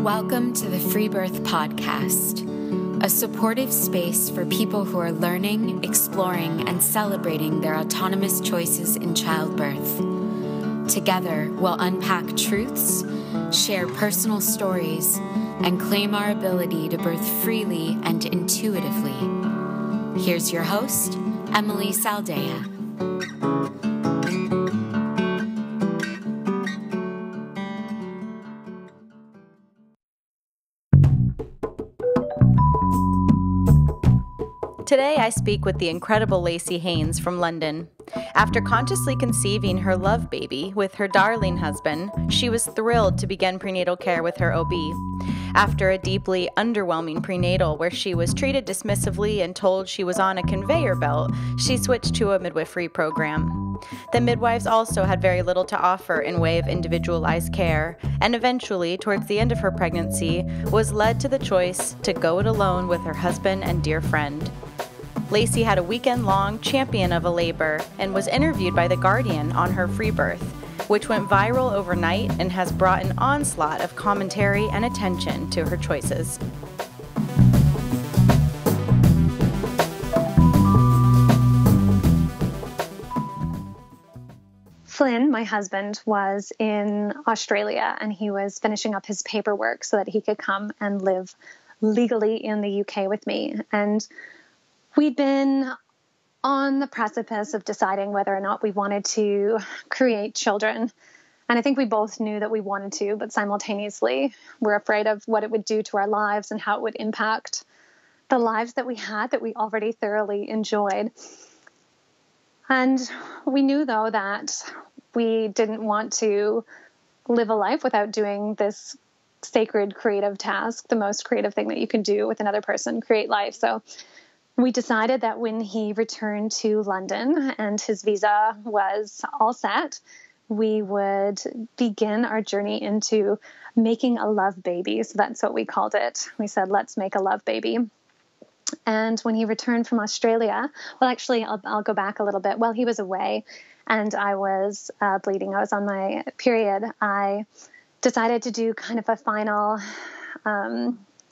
Welcome to the Free Birth Podcast, a supportive space for people who are learning, exploring, and celebrating their autonomous choices in childbirth. Together, we'll unpack truths, share personal stories, and claim our ability to birth freely and intuitively. Here's your host, Emily Saldea. Today, I speak with the incredible Lacey Haynes from London. After consciously conceiving her love baby with her darling husband, she was thrilled to begin prenatal care with her OB. After a deeply underwhelming prenatal where she was treated dismissively and told she was on a conveyor belt, she switched to a midwifery program. The midwives also had very little to offer in way of individualized care, and eventually, towards the end of her pregnancy, was led to the choice to go it alone with her husband and dear friend. Lacey had a weekend-long champion of a labor and was interviewed by The Guardian on her free birth, which went viral overnight and has brought an onslaught of commentary and attention to her choices. Flynn, my husband, was in Australia and he was finishing up his paperwork so that he could come and live legally in the UK with me. And we'd been on the precipice of deciding whether or not we wanted to create children. And I think we both knew that we wanted to, but simultaneously we're afraid of what it would do to our lives and how it would impact the lives that we had that we already thoroughly enjoyed. And we knew, though, that we didn't want to live a life without doing this sacred creative task, the most creative thing that you can do with another person, create life. So we decided that when he returned to London and his visa was all set, we would begin our journey into making a love baby. So that's what we called it. We said, let's make a love baby. And when he returned from Australia, well, actually, I'll go back a little bit. While he was away and I was bleeding, I was on my period, I decided to do kind of a final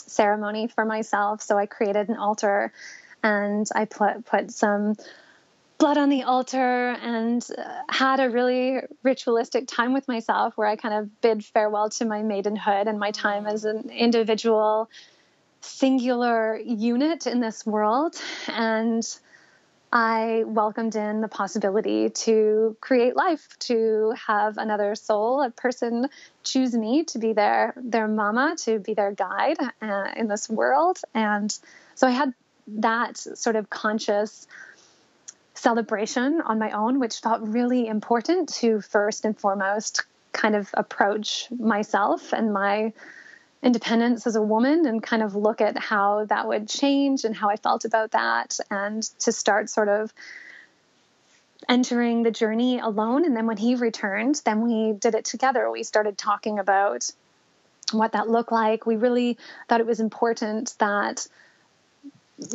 ceremony for myself. So I created an altar and I put some blood on the altar and had a really ritualistic time with myself where I kind of bid farewell to my maidenhood and my time as an individual, singular unit in this world. And I welcomed in the possibility to create life, to have another soul, a person choose me to be their mama, to be their guide in this world. And so I had that sort of conscious celebration on my own, which felt really important to first and foremost kind of approach myself and my independence as a woman and kind of look at how that would change and how I felt about that, and to start sort of entering the journey alone. And then when he returned, then we did it together. We started talking about what that looked like. We really thought it was important that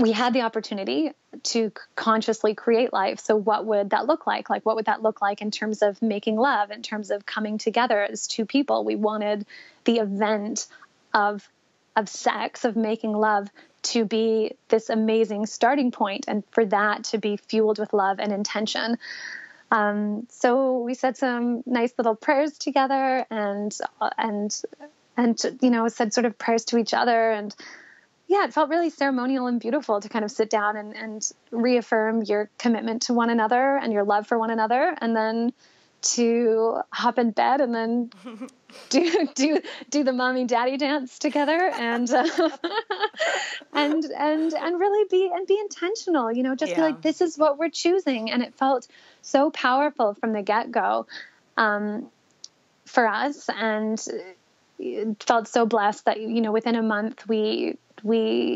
we had the opportunity to consciously create life. So what would that look like? Like, what would that look like in terms of making love, in terms of coming together as two people? We wanted the event of sex, of making love, to be this amazing starting point, and for that to be fueled with love and intention. So we said some nice little prayers together, and said sort of prayers to each other, and yeah, it felt really ceremonial and beautiful to kind of sit down and reaffirm your commitment to one another and your love for one another, and then to hop in bed and then do the mommy daddy dance together and really be intentional, be like, this is what we're choosing. And it felt so powerful from the get-go for us, and it felt so blessed that within a month we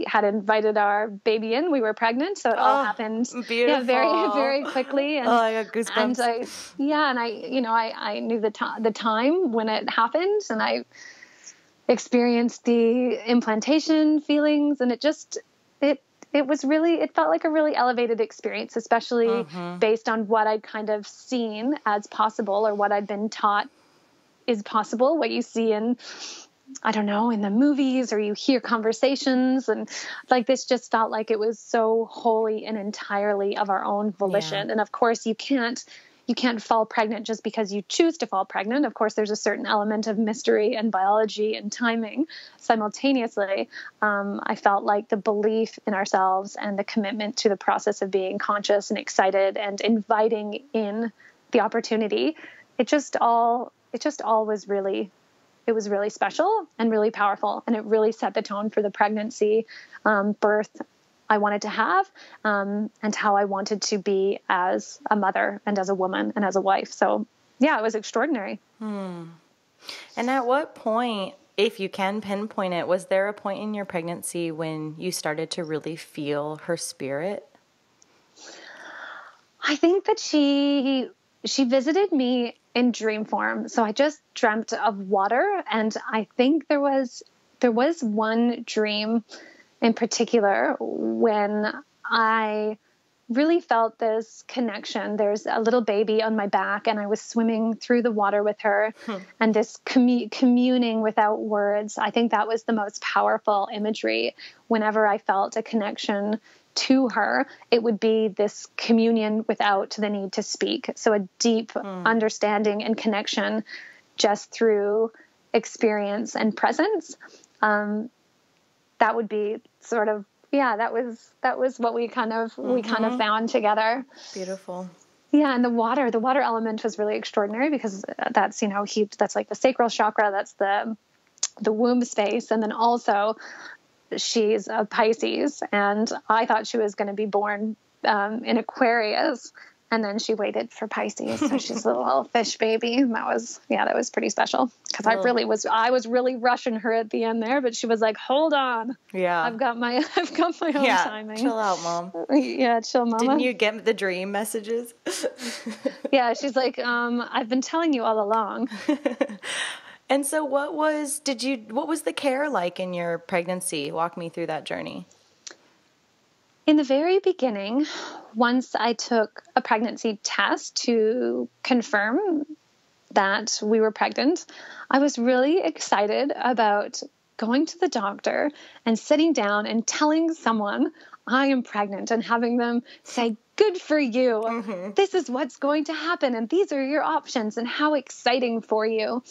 had invited our baby in. We were pregnant, so it all happened very, very quickly. And, I got goosebumps. And I knew the time when it happened, and I experienced the implantation feelings, and it felt like a really elevated experience, especially based on what I'd kind of seen as possible, or what I'd been taught is possible, what you see in I don't know, in the movies, or you hear conversations, and like this just felt like it was so wholly and entirely of our own volition. Yeah. And of course you can't fall pregnant just because you choose to fall pregnant. Of course, there's a certain element of mystery and biology and timing simultaneously. I felt like the belief in ourselves and the commitment to the process of being conscious and excited and inviting in the opportunity, it was really special and really powerful. And it really set the tone for the pregnancy, birth I wanted to have, and how I wanted to be as a mother and as a woman and as a wife. So yeah, it was extraordinary. And at what point, if you can pinpoint it, was there a point in your pregnancy when you started to really feel her spirit? I think that she visited me in dream form. So I just dreamt of water. And I think there was one dream in particular when I really felt this connection. There's a little baby on my back, and I was swimming through the water with her, and this communing without words. I think that was the most powerful imagery. Whenever I felt a connection to her, it would be this communion without the need to speak. So a deep understanding and connection just through experience and presence. That would be sort of, that was what we kind of found together. Beautiful. Yeah. And the water element was really extraordinary because that's, that's like the sacral chakra. That's the womb space. And then also she's a Pisces, and I thought she was going to be born in Aquarius. And then she waited for Pisces. So she's a little fish baby. And that was pretty special because I was really rushing her at the end there, but she was like, hold on. Yeah. I've got my own timing. Chill out, Mom. Yeah. Chill, Mama. Didn't you get the dream messages? Yeah. She's like, I've been telling you all along. And so what was the care like in your pregnancy? Walk me through that journey. In the very beginning, once I took a pregnancy test to confirm that we were pregnant, I was really excited about going to the doctor and sitting down and telling someone I am pregnant and having them say, good for you. Mm-hmm. This is what's going to happen. And these are your options and how exciting for you.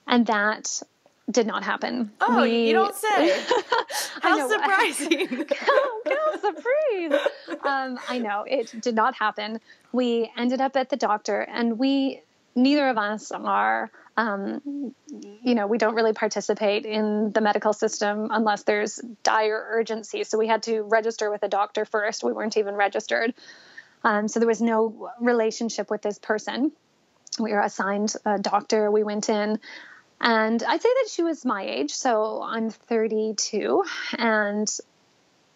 And that did not happen. Oh, you don't say. How surprising. How surprise. I know it did not happen. We ended up at the doctor, and neither of us are, we don't really participate in the medical system unless there's dire urgency. So we had to register with a doctor first. We weren't even registered. So there was no relationship with this person. We were assigned a doctor. We went in. And I'd say that she was my age, so I'm 32, and so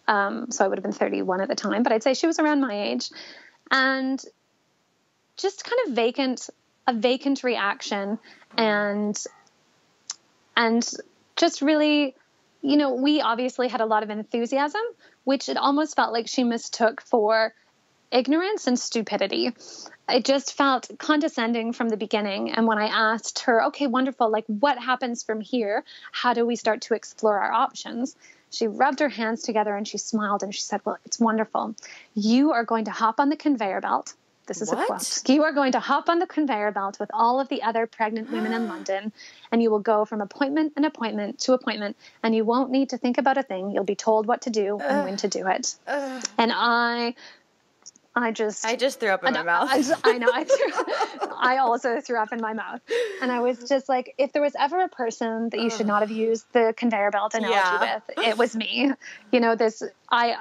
I would have been 31 at the time, but I'd say she was around my age, and just kind of a vacant reaction, and just really, we obviously had a lot of enthusiasm, which it almost felt like she mistook for ignorance and stupidity. It just felt condescending from the beginning. And when I asked her, okay, wonderful, like what happens from here? How do we start to explore our options? She rubbed her hands together and she smiled and she said, well, it's wonderful. You are going to hop on the conveyor belt. This is a quote. You are going to hop on the conveyor belt with all of the other pregnant women in London, and you will go from appointment to appointment, and you won't need to think about a thing. You'll be told what to do and when to do it. And I just threw up in my mouth. I know. I also threw up in my mouth. And I was just like, if there was ever a person that you should not have used the conveyor belt analogy with, it was me. I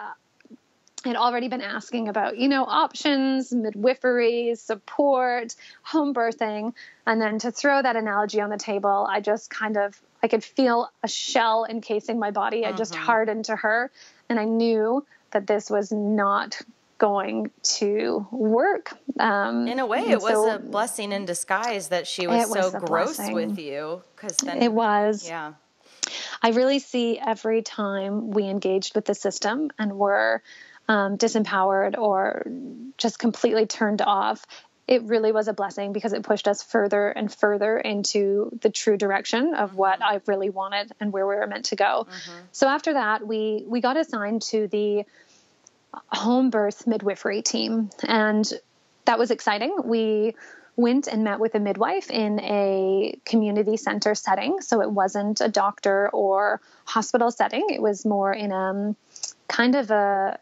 had already been asking about, options, midwifery, support, home birthing. And then to throw that analogy on the table, I just I could feel a shell encasing my body. I just hardened to her. And I knew that this was not going to work. In a way, it was a blessing in disguise that she was so gross with you. It was. Yeah. I really see every time we engaged with the system and were disempowered or just completely turned off, it really was a blessing because it pushed us further and further into the true direction of what I really wanted and where we were meant to go. So after that, we got assigned to the home birth midwifery team, and that was exciting. We went and met with a midwife in a community center setting. So it wasn't a doctor or hospital setting. It was more in a kind of a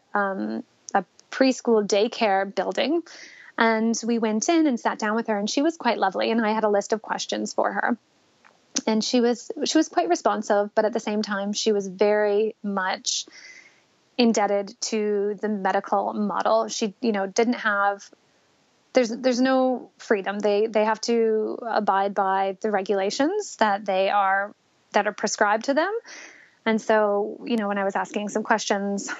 preschool daycare building. And we went in and sat down with her, and she was quite lovely. And I had a list of questions for her. And she was quite responsive, but at the same time, she was very much indebted to the medical model. She, didn't have, there's no freedom. They have to abide by the regulations that are prescribed to them. And so, when I was asking some questions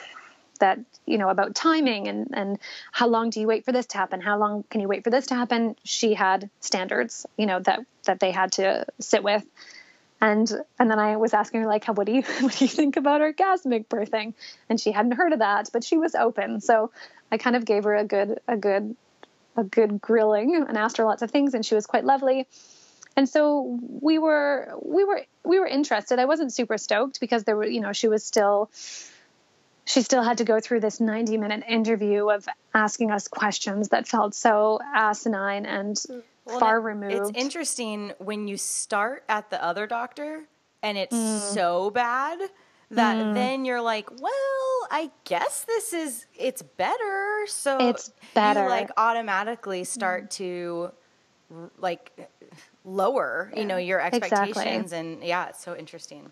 that, about timing and how long do you wait for this to happen? How long can you wait for this to happen? She had standards, that they had to sit with. And then I was asking her, like, what do you think about orgasmic birthing? And she hadn't heard of that, but she was open. So I kind of gave her a good grilling and asked her lots of things, and she was quite lovely. And so we were interested. I wasn't super stoked because there were, she still had to go through this 90-minute interview of asking us questions that felt so asinine and far removed. It's interesting when you start at the other doctor and it's so bad that then you're like, well, I guess it's better. So it's better. You like automatically start to like lower, your expectations. Exactly. And yeah, it's so interesting.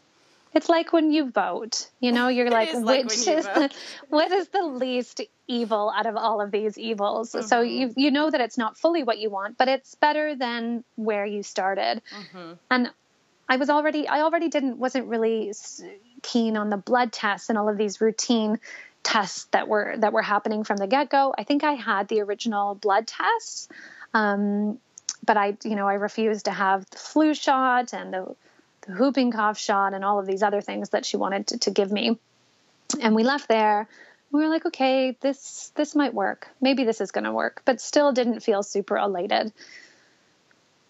It's like when you vote, you're like, what is the least evil out of all of these evils? Mm-hmm. So you know that it's not fully what you want, but it's better than where you started. Mm-hmm. And I wasn't really keen on the blood tests and all of these routine tests that were happening from the get-go. I think I had the original blood tests, but I refused to have the flu shot and the whooping cough shot and all of these other things that she wanted to give me. And we left there. We were like, okay, this might work. Maybe this is going to work, but still didn't feel super elated.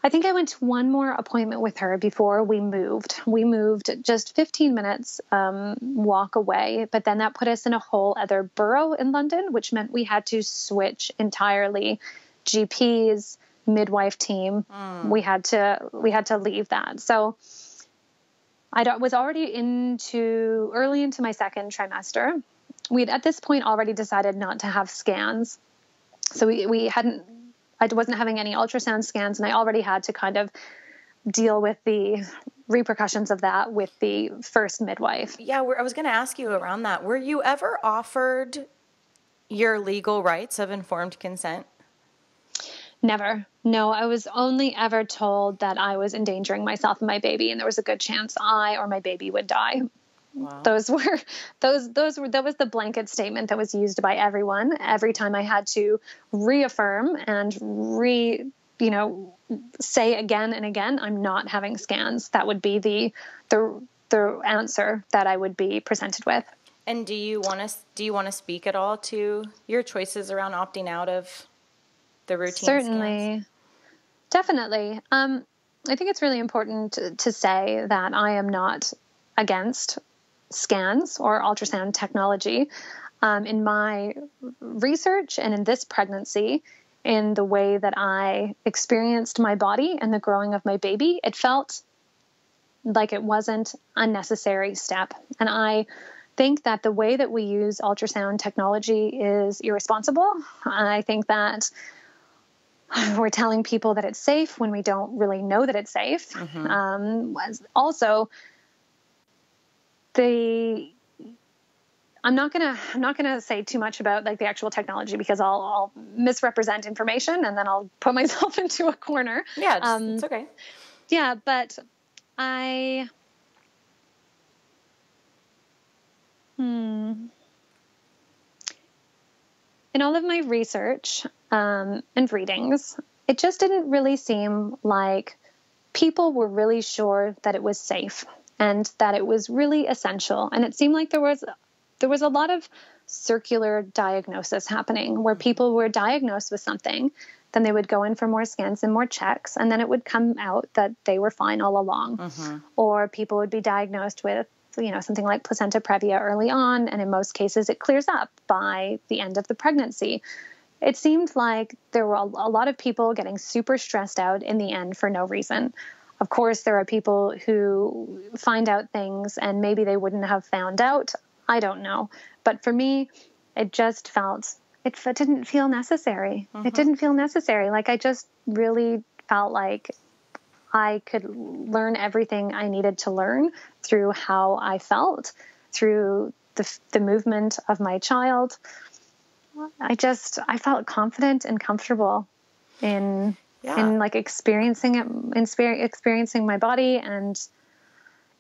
I think I went to one more appointment with her before we moved. We moved just 15 minutes walk away, but then that put us in a whole other borough in London, which meant we had to switch entirely GPs, midwife team. We had to leave that. So I was already early into my second trimester. We'd at this point already decided not to have scans. So I wasn't having any ultrasound scans, and I already had to kind of deal with the repercussions of that with the first midwife. Yeah, I was going to ask you around that. Were you ever offered your legal rights of informed consent? Never. No, I was only ever told that I was endangering myself and my baby, and there was a good chance I or my baby would die. Wow. That was the blanket statement that was used by everyone. Every time I had to reaffirm and say again and again, I'm not having scans. That would be the answer that I would be presented with. And do you want to speak at all to your choices around opting out of the routine Certainly. Scans? Definitely. I think it's really important to say that I am not against scans or ultrasound technology. In my research and in this pregnancy, in the way that I experienced my body and the growing of my baby, it felt like it wasn't a necessary step. And I think that the way that we use ultrasound technology is irresponsible. I think that we're telling people that it's safe when we don't really know that it's safe. Mm-hmm. Also, I'm not gonna say too much about like the actual technology because I'll misrepresent information and then I'll put myself into a corner. Yeah, it's okay. Yeah, but in all of my research and readings, it just didn't really seem like people were really sure that it was safe and that it was really essential. And it seemed like there was a lot of circular diagnosis happening where people were diagnosed with something Then they would go in for more scans and more checks, and then it would come out that they were fine all along. Or people would be diagnosed with, something like placenta previa early on, and in most cases it clears up by the end of the pregnancy. It seemed like there were a lot of people getting super stressed out in the end for no reason. Of course, there are people who find out things and maybe they wouldn't have found out. I don't know. But for me, it just it didn't feel necessary. It didn't feel necessary. Like, I just really felt like I could learn everything I needed to learn through how I felt, through the movement of my child. I felt confident and comfortable in like experiencing it, experiencing my body. And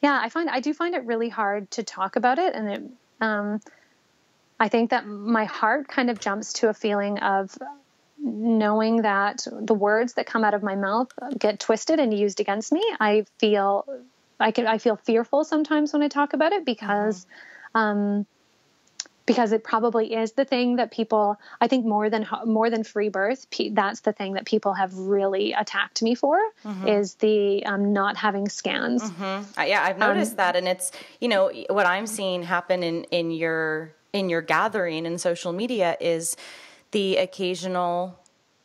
I do find it really hard to talk about it. And I think that my heart kind of jumps to a feeling of knowing that the words that come out of my mouth get twisted and used against me. I feel fearful sometimes when I talk about it because it probably is the thing that people, I think more than free birth, that's the thing that people have really attacked me for, is the not having scans. I've noticed that. And it's, what I'm seeing happen in your gathering in social media is the occasional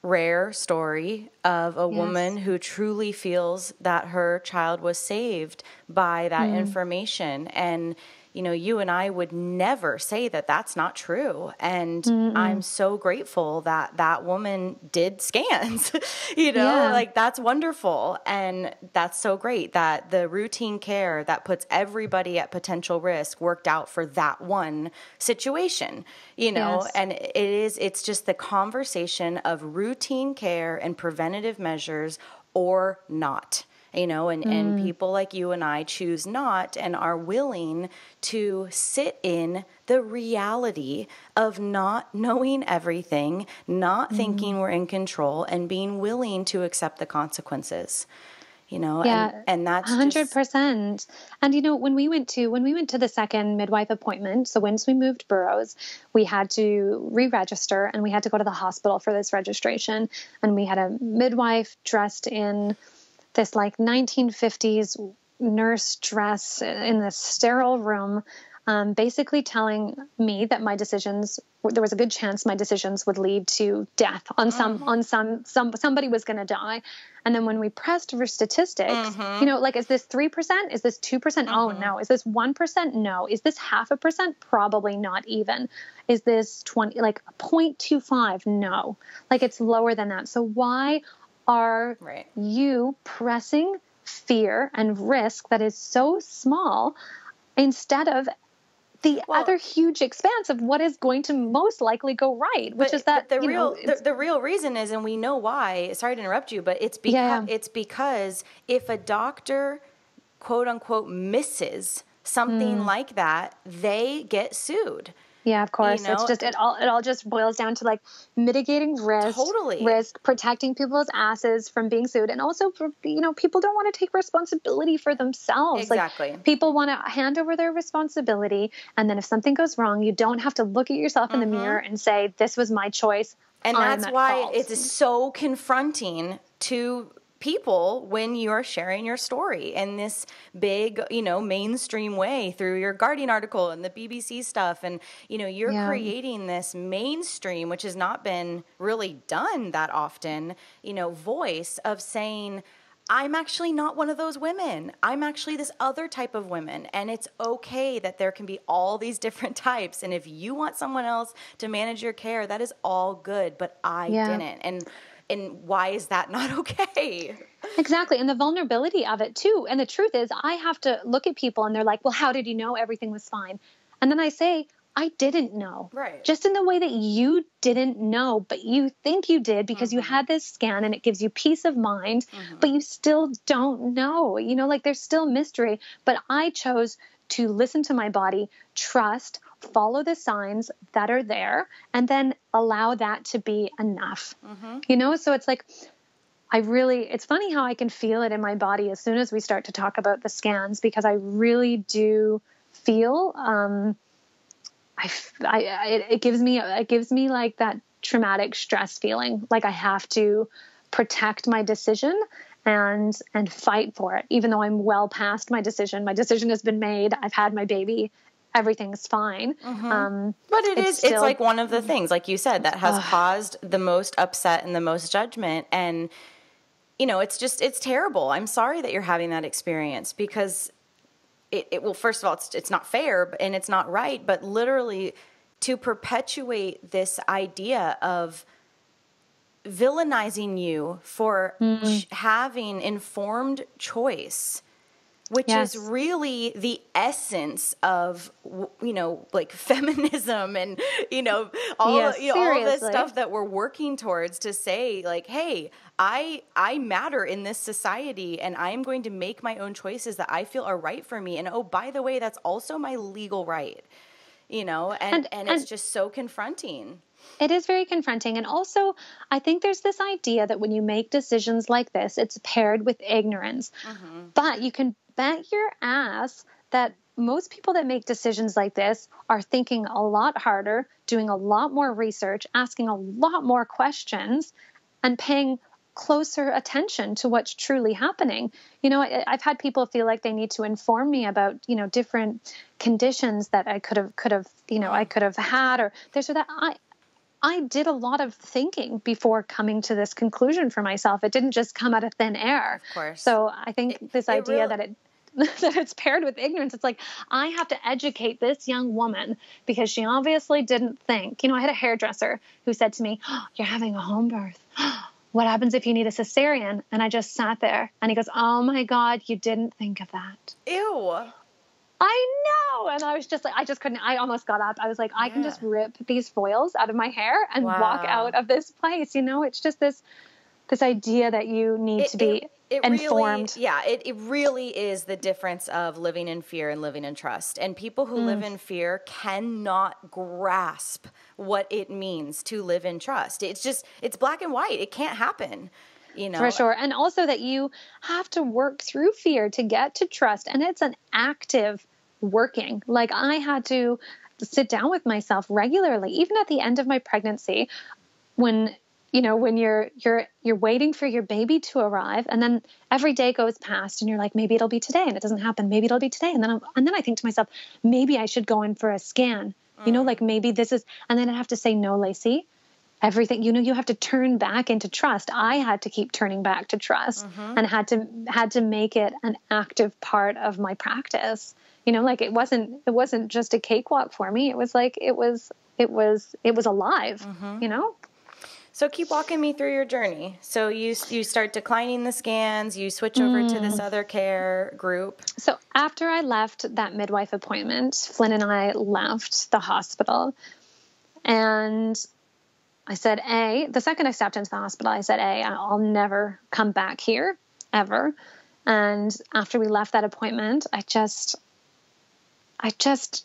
rare story of a woman who truly feels that her child was saved by that information. And you and I would never say that that's not true. And I'm so grateful that that woman did scans, like, that's wonderful. And that's so great that the routine care that puts everybody at potential risk worked out for that one situation, and it's just the conversation of routine care and preventative measures or not. And people like you and I choose not and are willing to sit in the reality of not knowing everything, not thinking we're in control, and being willing to accept the consequences. And that's 100%. And when we went to the second midwife appointment, so once we moved boroughs, we had to re-register and we had to go to the hospital for this registration. And we had a midwife dressed in this like 1950s nurse dress in this sterile room, basically telling me that there was a good chance my decisions would lead to death somebody was going to die. And then when we pressed for statistics, is this 3%? Is this 2%? Oh no. Is this 1%? No. Is this 0.5%? Probably not even. Is this 0.25? No. Like, it's lower than that. So why are you pressing fear and risk that is so small instead of the other huge expanse of what is going to most likely go right, which is that the real reason is, and we know why, sorry to interrupt you, but it's because if a doctor, quote unquote, misses something like that, they get sued. Yeah, of course. It's just, it all just boils down to like mitigating risk, protecting people's asses from being sued. And also, people don't want to take responsibility for themselves. Exactly. Like, people want to hand over their responsibility. And then if something goes wrong, you don't have to look at yourself in the mirror and say, this was my choice. And that's why it's so confronting to people when you're sharing your story in this big, mainstream way through your Guardian article and the BBC stuff. And, you're creating this mainstream, which has not been really done that often, voice of saying, I'm actually not one of those women. I'm actually this other type of woman. And it's okay that there can be all these different types. And if you want someone else to manage your care, that is all good. But I didn't. And why is that not okay? Exactly. And the vulnerability of it too. And the truth is, I have to look at people and they're like, well, how did you know everything was fine? And then I say, I didn't know. Right. Just in the way that you didn't know, but you think you did because you had this scan and it gives you peace of mind, but you still don't know. There's still mystery. But I chose to listen to my body, trust, follow the signs that are there, and then allow that to be enough. So it's like, it's funny how I can feel it in my body as soon as we start to talk about the scans, because I really do feel, it gives me like that traumatic stress feeling. Like I have to protect my decision and fight for it, even though I'm well past my decision. My decision has been made. I've had my baby. Everything's fine. But it's like one of the things, like you said, that has caused the most upset and the most judgment. And, you know, it's terrible. I'm sorry that you're having that experience, because well, first of all, it's not fair and it's not right, but literally to perpetuate this idea of villainizing you for having informed choice, which is really the essence of, you know, like feminism and, you know, all of this stuff that we're working towards to say, like, hey, I matter in this society, and I'm going to make my own choices that I feel are right for me. And oh, by the way, that's also my legal right, you know, and it's just so confronting. It is very confronting. And also, I think there's this idea that when you make decisions like this, it's paired with ignorance. But you can bet your ass that most people that make decisions like this are thinking a lot harder, doing a lot more research, asking a lot more questions, and paying closer attention to what's truly happening. You know, I've had people feel like they need to inform me about, you know, different conditions that I could have, you know, I could have had, or this or that. I did a lot of thinking before coming to this conclusion for myself. It didn't just come out of thin air. Of course. So I think this idea that it's paired with ignorance. It's like, I have to educate this young woman because she obviously didn't think. You know, I had a hairdresser who said to me, "You're having a home birth. What happens if you need a cesarean?" And I just sat there, and he goes, "Oh my God, you didn't think of that." Ew. I know. And I was just like, I just couldn't, I almost got up. I was like, I can just rip these foils out of my hair and walk out of this place. You know, it's just this idea that you need to be informed. Really, it really is the difference of living in fear and living in trust. And people who live in fear cannot grasp what it means to live in trust. It's black and white. It can't happen. You know? For sure. And also that you have to work through fear to get to trust. And it's an active working. Like I had to sit down with myself regularly, even at the end of my pregnancy, when you're waiting for your baby to arrive, and then every day goes past and you're like, maybe it'll be today, and it doesn't happen. Maybe it'll be today. And then I think to myself, maybe I should go in for a scan, you know, like maybe this is, and then I have to say, no, Lacey, everything, you know, you have to turn back into trust. I had to keep turning back to trust and had to make it an active part of my practice. You know, like it wasn't just a cakewalk for me. It was like, it was alive, you know? So keep walking me through your journey. So you start declining the scans, you switch over to this other care group. So after I left that midwife appointment, Flynn and I left the hospital, and I said, the second I stepped into the hospital, I said, I'll never come back here ever. And after we left that appointment, I just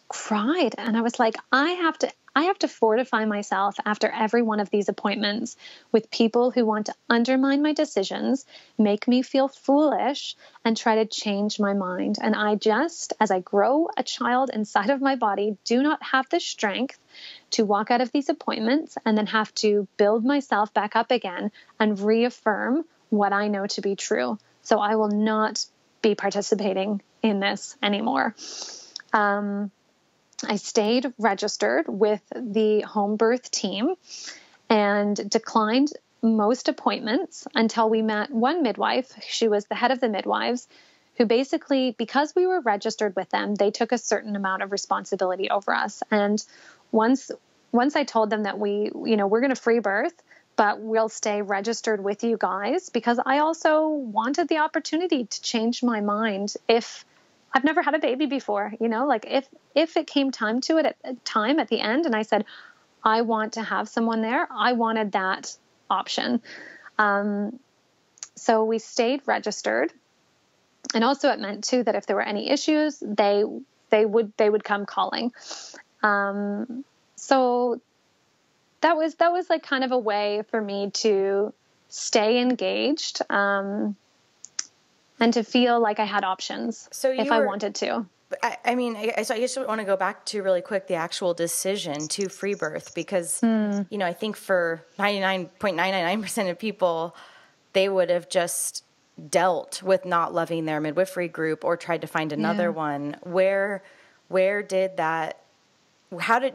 cried. And I was like, I have to fortify myself after every one of these appointments with people who want to undermine my decisions, make me feel foolish, and try to change my mind. And I just, as I grow a child inside of my body, do not have the strength to walk out of these appointments and then have to build myself back up again and reaffirm what I know to be true. So I will not be participating in this anymore. I stayed registered with the home birth team and declined most appointments until we met one midwife. She was the head of the midwives, who basically, because we were registered with them, they took a certain amount of responsibility over us. And once I told them that we're going to free birth, but we'll stay registered with you guys, because I also wanted the opportunity to change my mind if I've never had a baby before, you know, like if it came time to it at the end, and I said, I want to have someone there, I wanted that option. So we stayed registered. And also it meant too, that if there were any issues, they would come calling. So that was like kind of a way for me to stay engaged, and to feel like I had options if I wanted to. So I just want to go back to really quick the actual decision to free birth, because, I think for 99.999% of people, they would have just dealt with not loving their midwifery group or tried to find another one. Where did that,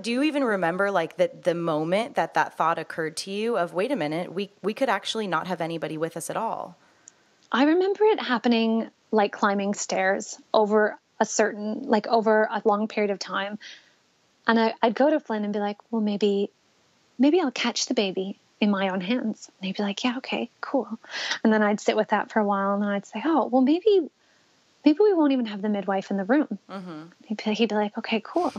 do you even remember like the moment that thought occurred to you of, wait a minute, we could actually not have anybody with us at all? I remember it happening like climbing stairs over a long period of time. And I'd go to Flynn and be like, well, maybe I'll catch the baby in my own hands. And he'd be like, yeah, okay, cool. And then I'd sit with that for a while, and I'd say, oh, well, maybe we won't even have the midwife in the room. Mm-hmm. He'd be like, okay, cool.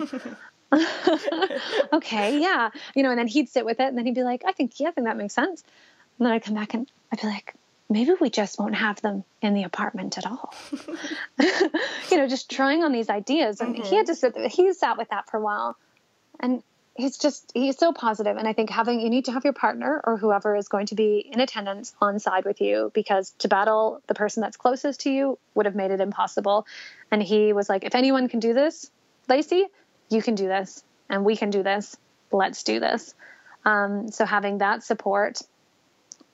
Okay, yeah. And then he'd sit with it, and then he'd be like, I think that makes sense. And then I'd come back and I'd be like, maybe we just won't have them in the apartment at all. Just trying on these ideas. And he had to he sat with that for a while. And he's so positive. And I think you need to have your partner or whoever is going to be in attendance on side with you, because to battle the person that's closest to you would have made it impossible. And he was like, if anyone can do this, Lacey, you can do this, and we can do this. Let's do this. So having that support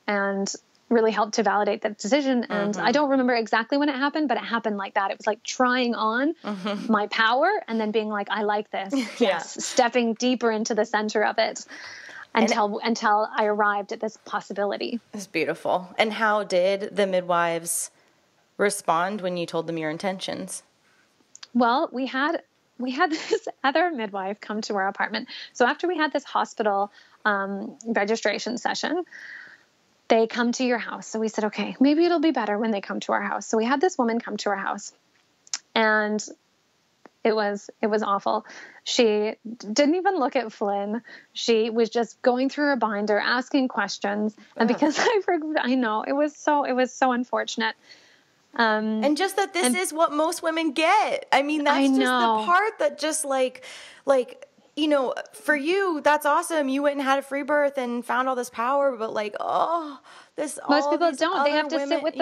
and really helped to validate that decision. And I don't remember exactly when it happened, but it happened like that. It was like trying on my power and then being like, I like this. Yes. Stepping deeper into the center of it until I arrived at this possibility. It's beautiful. And how did the midwives respond when you told them your intentions? Well, we had this other midwife come to our apartment. So after we had this hospital registration session, they come to your house. So we said, okay, maybe it'll be better when they come to our house. So we had this woman come to our house, and it was awful. She didn't even look at Flynn. She was just going through her binder, asking questions. And because I know it was so unfortunate. And just that this is what most women get. I mean, that's just the part that just like, for you, that's awesome. You went and had a free birth and found all this power, but most people don't. They have to sit with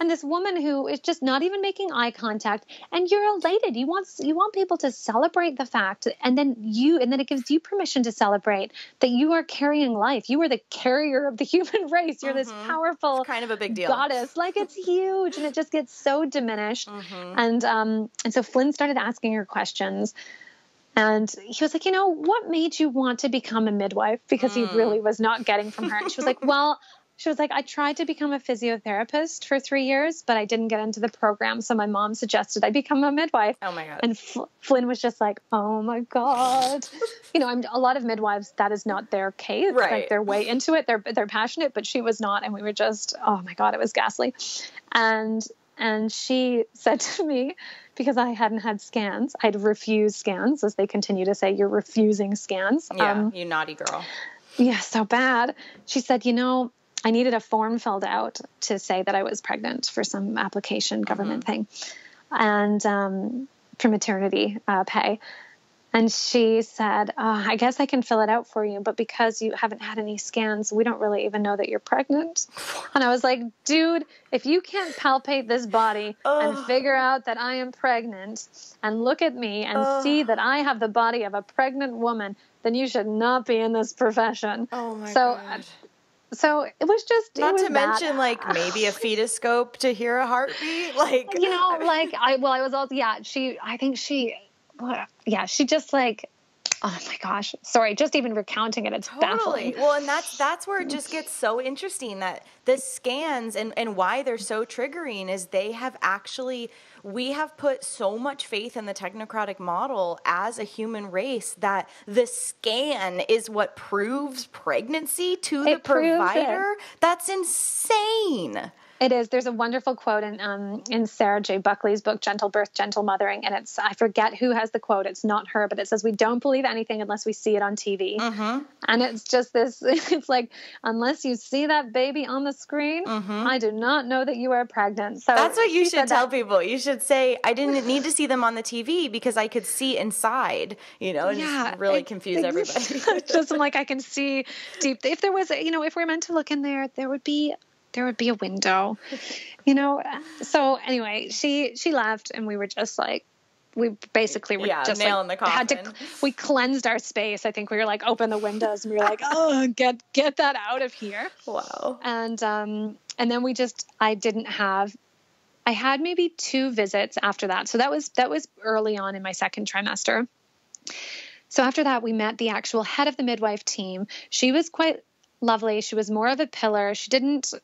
and this woman who is just not even making eye contact, and you're elated. You want people to celebrate the fact, and then it gives you permission to celebrate that you are carrying life. You are the carrier of the human race. You're this powerful, it's kind of a big deal, goddess. Like, it's huge, and it just gets so diminished. And so Flynn started asking her questions. And he was like, what made you want to become a midwife? Because he really was not getting from her. And she was like, I tried to become a physiotherapist for 3 years, but I didn't get into the program. So my mom suggested I become a midwife. Oh my God. And Flynn was just like, oh my God. A lot of midwives, that is not their case. Right. Like, they're way into it. They're passionate, but she was not. And we were just, oh my God, it was ghastly. And she said to me, because I hadn't had scans, I'd refused scans, as they continue to say, you're refusing scans. Yeah, you naughty girl. Yeah, so bad. She said, I needed a form filled out to say that I was pregnant for some application government thing, and for maternity pay. And she said, I guess I can fill it out for you, but because you haven't had any scans, we don't really even know that you're pregnant. And I was like, dude, if you can't palpate this body and figure out that I am pregnant and look at me and see that I have the body of a pregnant woman, then you should not be in this profession. Oh my God. So it was just, not to mention like maybe a fetoscope to hear a heartbeat. Like, I was also, she just like, oh my gosh, sorry, just even recounting it, it's baffling. Well, and that's where it just gets so interesting, that the scans and why they're so triggering is we have put so much faith in the technocratic model as a human race that the scan is what proves pregnancy to the provider. That's insane. It is. There's a wonderful quote in Sarah J. Buckley's book, Gentle Birth, Gentle Mothering. And I forget who has the quote. It's not her, but it says, we don't believe anything unless we see it on TV. And it's just this, it's like, unless you see that baby on the screen, I do not know that you are pregnant. So that's what you should tell people. You should say, I didn't need to see them on the TV because I could see inside, and just really confuse everybody. Just like, I can see deep. If there was, if we're meant to look in there, there would be a window, So anyway, she left, and we were just like, basically were just nail like, in the coffin. we cleansed our space. I think we were like, open the windows and we were like, oh, get that out of here. Wow. And then I had maybe 2 visits after that. So that was early on in my second trimester. So after that, we met the actual head of the midwife team. She was quite lovely. She was more of a pillar. She didn't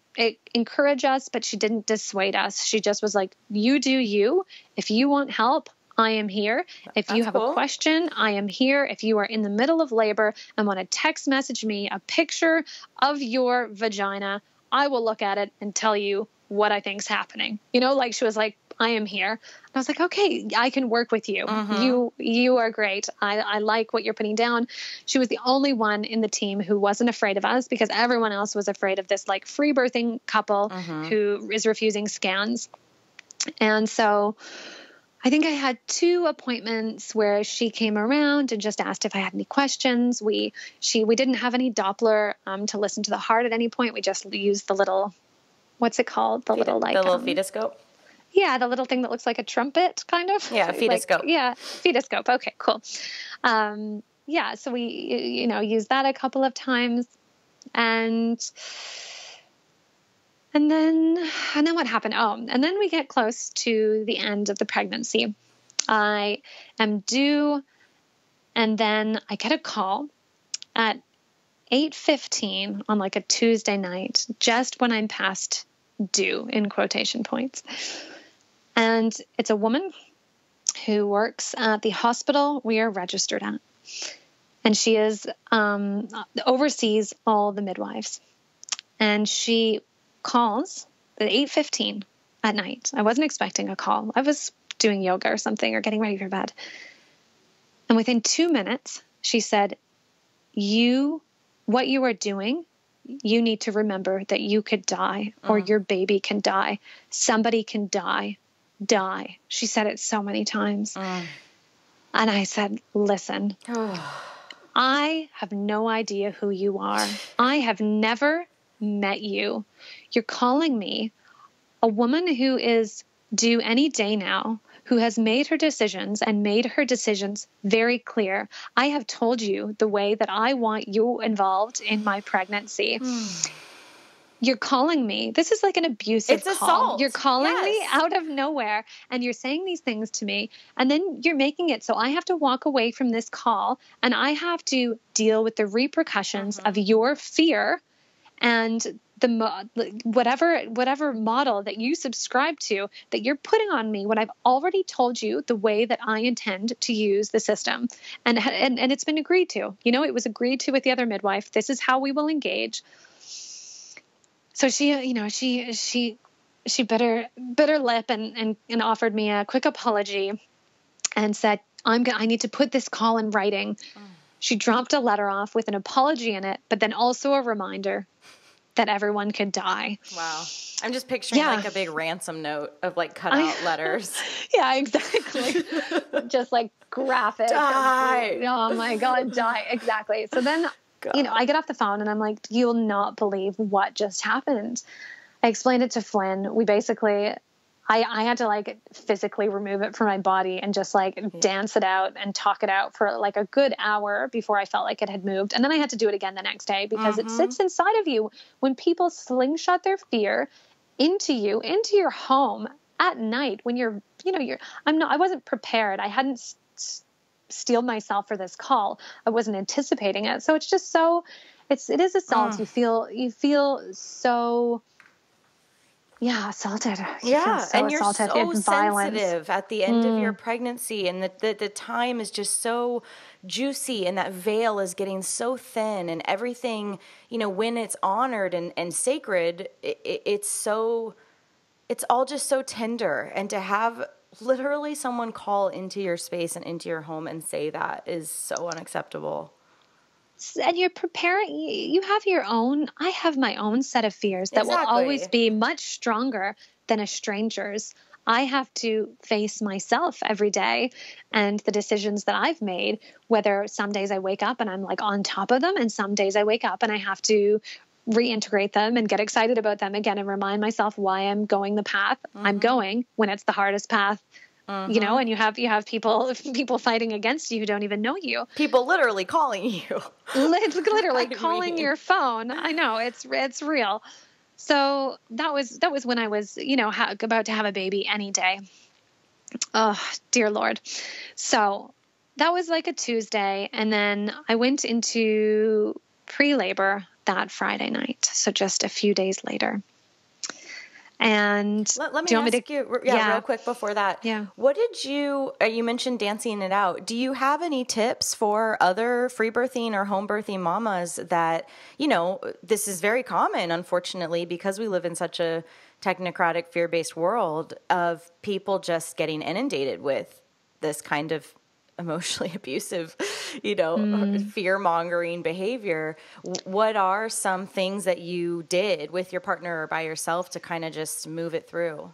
encourage us, but she didn't dissuade us. She just was like, you do you. If you want help, I am here. If you have a question, I am here. If you are in the middle of labor and want to text message me a picture of your vagina, I will look at it and tell you what I think's happening. Like she was like, I am here. And I was like, okay, I can work with you. You are great. I like what you're putting down. She was the only one in the team who wasn't afraid of us, because everyone else was afraid of this like free birthing couple who is refusing scans. And so I think I had 2 appointments where she came around and just asked if I had any questions. We didn't have any Doppler to listen to the heart at any point. We just used the little, what's it called? The little fetoscope. Yeah, the little thing that looks like a trumpet, kind of. Yeah, fetoscope. Fetoscope. Okay, cool. So we used that a couple of times, and then what happened? And then we get close to the end of the pregnancy. I am due, and then I get a call at 8:15 on like a Tuesday night, just when I'm past due, in quotation points. And it's a woman who works at the hospital we are registered at. And she oversees all the midwives. And she calls at 8:15 at night. I wasn't expecting a call. I was doing yoga or something, or getting ready for bed. And within 2 minutes, she said, what you are doing, you need to remember that you could die, or your baby can die. Somebody can die. She said it so many times. And I said, listen, I have no idea who you are. I have never met you. You're calling me a woman who is due any day now, who has made her decisions and made her decisions very clear. I have told you the way that I want you involved in my pregnancy. You're calling me. This is like an abusive call. Assault. You're calling me out of nowhere, and you're saying these things to me, and then you're making it so I have to walk away from this call, and I have to deal with the repercussions of your fear and whatever model that you subscribe to, that you're putting on me when I've already told you the way that I intend to use the system. And it's been agreed to. It was agreed to with the other midwife. This is how we will engage. So she bit her lip and offered me a quick apology and said, I need to put this call in writing. She dropped a letter off with an apology in it, but then also a reminder that everyone could die. Wow. I'm just picturing like a big ransom note of like cut out letters. Yeah, exactly. Just like graphic. Die. Oh my God, die. Exactly. So then, I get off the phone and I'm like, you'll not believe what just happened. I explained it to Flynn. We basically, I had to like physically remove it from my body and just like dance it out and talk it out for like a good hour before I felt like it had moved. And then I had to do it again the next day, because it sits inside of you when people slingshot their fear into your home at night when I wasn't prepared. I hadn't steeled myself for this call. I wasn't anticipating it. So it's just it is assault. You feel so, assaulted. And you're assaulted. so It's sensitive at the end of your pregnancy, and the time is just so juicy, and that veil is getting so thin, and everything, when it's honored and sacred, it's all just so tender. And to have literally someone call into your space and into your home and say that is so unacceptable. And you're preparing, I have my own set of fears that will always be much stronger than a stranger's. I have to face myself every day and the decisions that I've made, whether some days I wake up and I'm like on top of them, and some days I wake up and I have to reintegrate them and get excited about them again and remind myself why I'm going the path I'm going when it's the hardest path and you have people fighting against you who don't even know you. People literally calling you. Literally calling your phone. I know, it's real. So that was when I was, about to have a baby any day. Oh, dear Lord. So that was like a Tuesday. And then I went into pre-labor that Friday night. So just a few days later. And let me ask you real quick before that. Yeah. What did you mentioned dancing it out. Do you have any tips for other free birthing or home birthing mamas that, this is very common, unfortunately, because we live in such a technocratic, fear-based world of people just getting inundated with this kind of emotionally abusive, fear-mongering behavior. What are some things that you did with your partner or by yourself to kind of just move it through?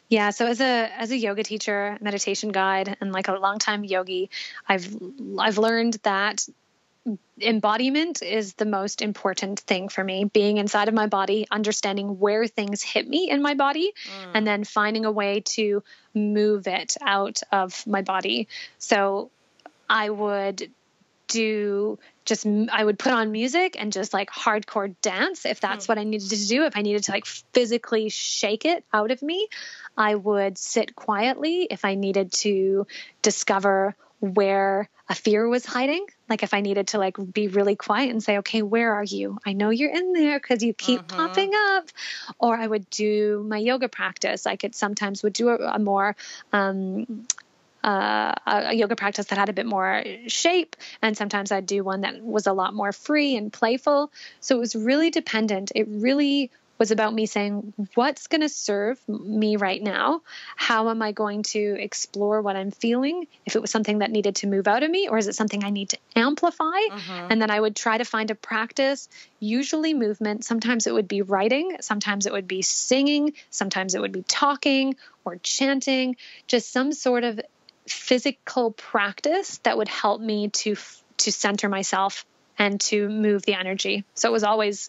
Yeah. So as a yoga teacher, meditation guide, and like a longtime yogi, I've learned that embodiment is the most important thing for me. Being inside of my body, understanding where things hit me in my body, and then finding a way to move it out of my body. So I would put on music and just like hardcore dance if that's what I needed to do. If I needed to like physically shake it out of me, I would sit quietly if I needed to discover where a fear was hiding. Like if I needed to like be really quiet and say, okay, where are you? I know you're in there because you keep popping up. Or I would do my yoga practice. I could sometimes would do a more, a yoga practice that had a bit more shape. And sometimes I'd do one that was a lot more free and playful. So it was really dependent. It really was about me saying, what's going to serve me right now? How am I going to explore what I'm feeling? If it was something that needed to move out of me, or is it something I need to amplify? And then I would try to find a practice, usually movement. Sometimes it would be writing. Sometimes it would be singing. Sometimes it would be talking or chanting, just some sort of physical practice that would help me to center myself and to move the energy. So it was always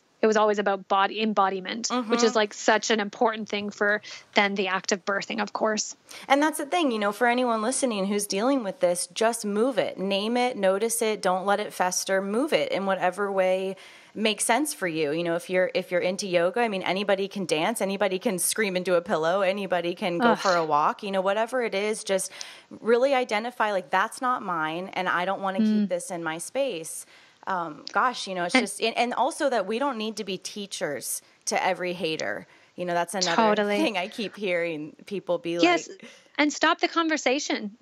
about body embodiment, which is like such an important thing for then the act of birthing, of course. And that's the thing, for anyone listening who's dealing with this, just move it, name it, notice it, don't let it fester, move it in whatever way makes sense for you. If you're into yoga, I mean, anybody can dance, anybody can scream into a pillow, anybody can go for a walk, whatever it is, just really identify like that's not mine and I don't want to keep this in my space. It's just, and also that we don't need to be teachers to every hater. That's another thing I keep hearing people be like. And stop the conversation.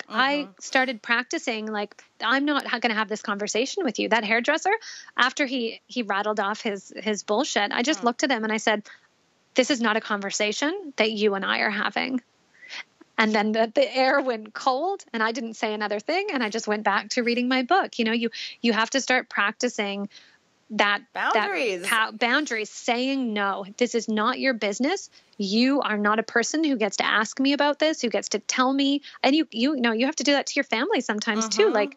I started practicing, like, I'm not going to have this conversation with you. That hairdresser, after he rattled off his bullshit, I just looked at him and I said, this is not a conversation that you and I are having. And then the air went cold and I didn't say another thing. And I just went back to reading my book. You have to start practicing that boundaries, saying no. This is not your business. You are not a person who gets to ask me about this, who gets to tell me. And you have to do that to your family sometimes too. Like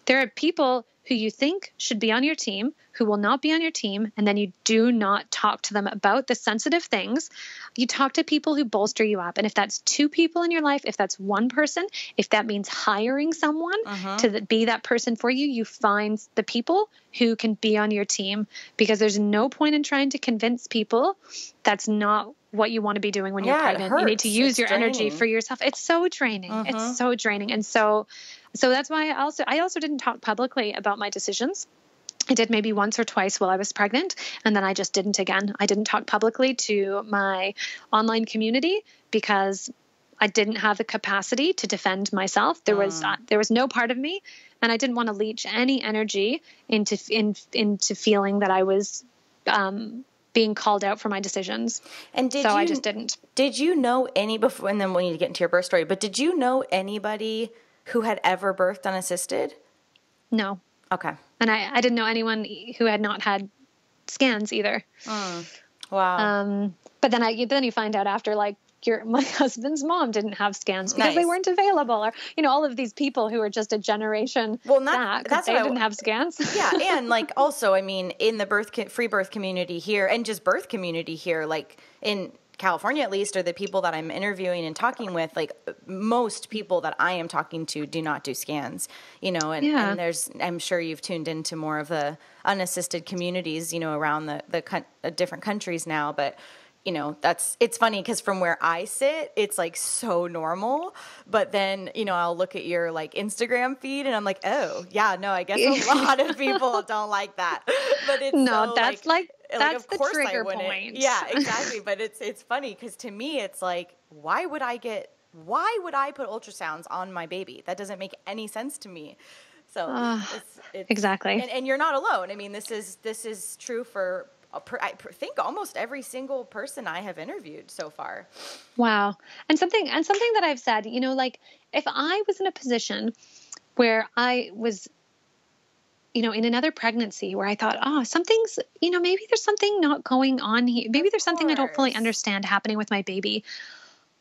there are people who you think should be on your team who will not be on your team, and then you do not talk to them about the sensitive things. You talk to people who bolster you up. And if that's two people in your life, if that's one person, if that means hiring someone to be that person for you, you find the people who can be on your team, because there's no point in trying to convince people that's not what you want to be doing when you're pregnant. You need to use your energy for yourself. It's so draining. It's so draining. And so that's why I also didn't talk publicly about my decisions. I did maybe once or twice while I was pregnant, and then I just didn't again. I didn't talk publicly to my online community because I didn't have the capacity to defend myself. There was no part of me, and I didn't want to leach any energy into feeling that I was being called out for my decisions. And I just didn't. Did you know any before? And then we need to get into your birth story. But did you know anybody who had ever birthed unassisted? No. Okay. And I didn't know anyone who had not had scans either. Wow. But then you find out after, like, my husband's mom didn't have scans because they weren't available, or all of these people who are just a generation back, they didn't have scans. Yeah, and like also, I mean, in the free birth community here, and just birth community here, like in California, at least, or the people that I'm interviewing and talking with, like most people that I am talking to do not do scans, you know, and there's, I'm sure you've tuned into more of the unassisted communities, you know, around the different countries now, but you know, it's funny because from where I sit, it's like so normal, but then, you know, I'll look at your like Instagram feed and I'm like, oh yeah, no, I guess a lot of people don't like that, but it's no, so that's like that's of the course trigger I wouldn't. point. Yeah, exactly. But it's funny because to me, it's like, why would I put ultrasounds on my baby? That doesn't make any sense to me. So it's exactly. And you're not alone. I mean, this is true for I think almost every single person I have interviewed so far. Wow. And something that I've said, you know, like if I was in a position where I was, you know, in another pregnancy where I thought, oh, something's, you know, maybe there's something not going on here. Maybe there's something I don't fully understand happening with my baby.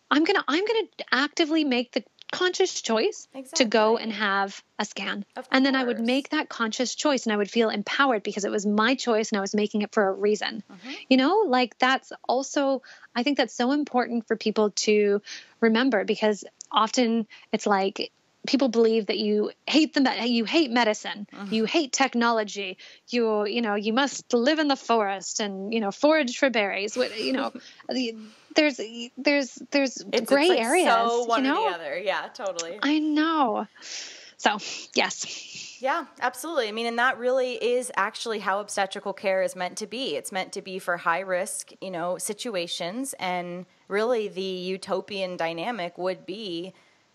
I'm going to actively make the conscious choice to go and have a scan. And then I would make that conscious choice and I would feel empowered because it was my choice and I was making it for a reason. You know, like that's also, I think that's so important for people to remember because often it's like people believe that you hate medicine, you hate technology, you must live in the forest and, you know, forage for berries. You know, there's gray like areas. So one you know? or the other. Yeah, totally. I know. So, yes. Yeah, absolutely. I mean, and that really is actually how obstetrical care is meant to be. It's meant to be for high risk, you know, situations. And really the utopian dynamic would be,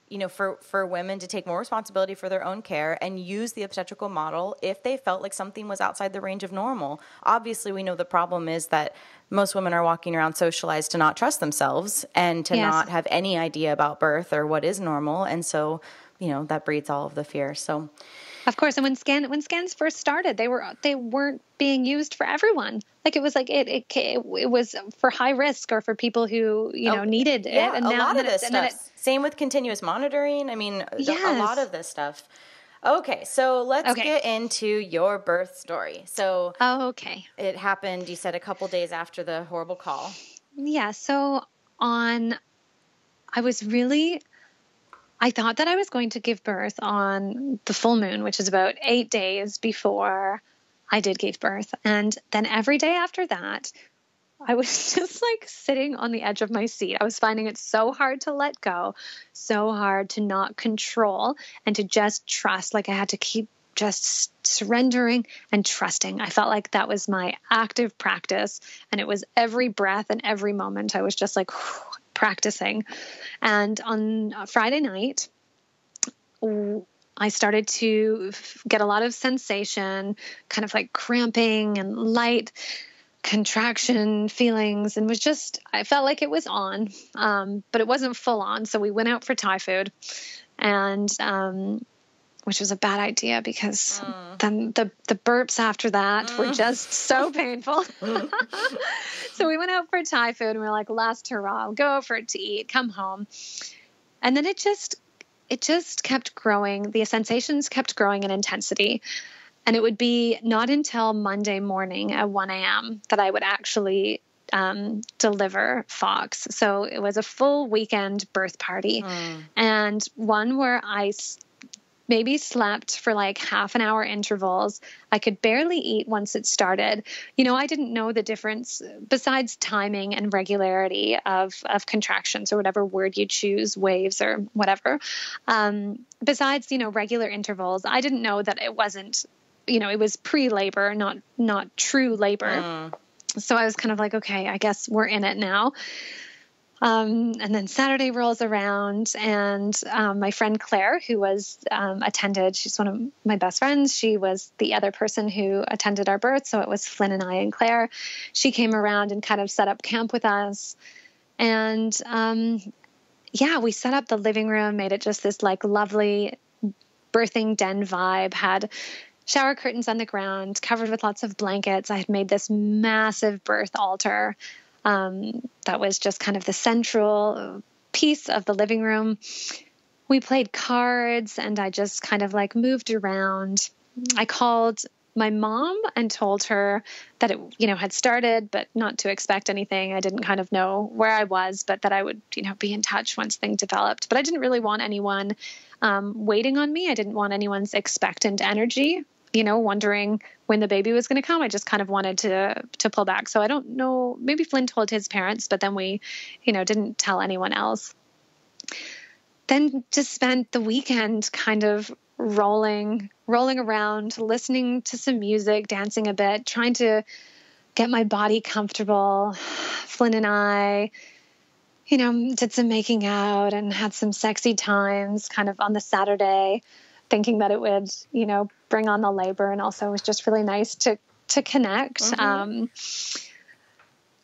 you know, for women to take more responsibility for their own care and use the obstetrical model if they felt like something was outside the range of normal. Obviously, we know the problem is that most women are walking around socialized to not trust themselves and to not have any idea about birth or what is normal. And so, you know, that breeds all of the fear. So, of course, and when scans first started, they weren't being used for everyone. Like it was like it was for high risk or for people who needed it. And a lot of this stuff. Same with continuous monitoring. I mean, a lot of this stuff. Okay, so let's get into your birth story. So, it happened. You said a couple days after the horrible call. Yeah. So I thought that I was going to give birth on the full moon, which is about 8 days before I did give birth. And then every day after that, I was just like sitting on the edge of my seat. I was finding it so hard to let go, so hard to not control and to just trust. Like I had to keep just surrendering and trusting. I felt like that was my active practice. And it was every breath and every moment. I was just like practicing. And on Friday night, I started to get a lot of sensation, kind of like cramping and light contraction feelings, and I felt like it was on, but it wasn't full on. So we went out for Thai food, and which was a bad idea because then the burps after that were just so painful. So we went out for Thai food and we were like, last hurrah, go out for it to eat, come home. And then it just kept growing. The sensations kept growing in intensity. And it would be not until Monday morning at 1 a.m. that I would actually deliver Fox. So it was a full weekend birth party, and one where I maybe slept for like half an hour intervals. I could barely eat once it started. You know, I didn't know the difference besides timing and regularity of contractions or whatever word you choose, waves or whatever. Besides, regular intervals, I didn't know that it wasn't, it was pre-labor, not true labor. So I was kind of like, okay, I guess we're in it now. And then Saturday rolls around, and my friend Claire, who was attended, she's one of my best friends. She was the other person who attended our birth. So it was Flynn and I and Claire. She came around and kind of set up camp with us. And we set up the living room, made it just this like lovely birthing den vibe, had shower curtains on the ground, covered with lots of blankets. I had made this massive birth altar. That was just kind of the central piece of the living room. We played cards, and I just kind of like moved around. I called my mom and told her that it, had started, but not to expect anything. I didn't kind of know where I was, but that I would, be in touch once things developed. But I didn't really want anyone waiting on me. I didn't want anyone's expectant energy, wondering when the baby was going to come. I just kind of wanted to pull back. So I don't know, maybe Flynn told his parents, but then we, didn't tell anyone else. Then just spent the weekend kind of rolling around, listening to some music, dancing a bit, trying to get my body comfortable. Flynn and I, did some making out and had some sexy times kind of on the Saturday, thinking that it would, bring on the labor. And also it was just really nice to connect. Mm-hmm.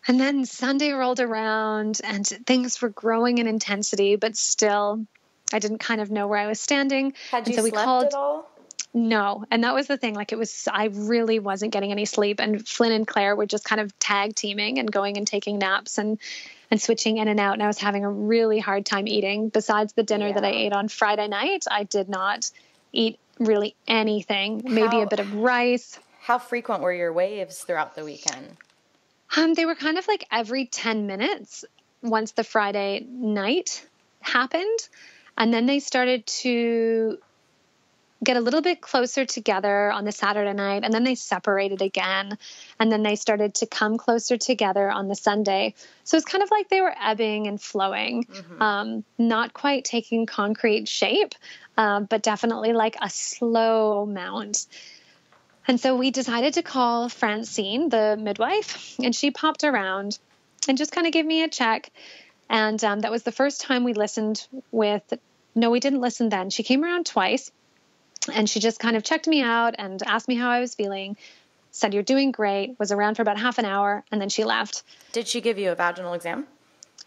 And then Sunday rolled around and things were growing in intensity, but still I didn't kind of know where I was standing. Had you slept at all? No. And that was the thing. Like I really wasn't getting any sleep. And Flynn and Claire were just kind of tag teaming and going and taking naps and switching in and out. And I was having a really hard time eating. Besides the dinner that I ate on Friday night, I did not eat really anything. Maybe a bit of rice. How frequent were your waves throughout the weekend? They were kind of like every 10 minutes once the Friday night happened. And then they started to get a little bit closer together on the Saturday night, and then they separated again, and then they started to come closer together on the Sunday. So it's kind of like they were ebbing and flowing, not quite taking concrete shape, but definitely like a slow mount. And so we decided to call Francine, the midwife, and she popped around and just kind of gave me a check. And that was the first time we listened no, we didn't listen then. She came around twice. And she just kind of checked me out and asked me how I was feeling, said, "You're doing great," was around for about half an hour, and then she left. Did she give you a vaginal exam?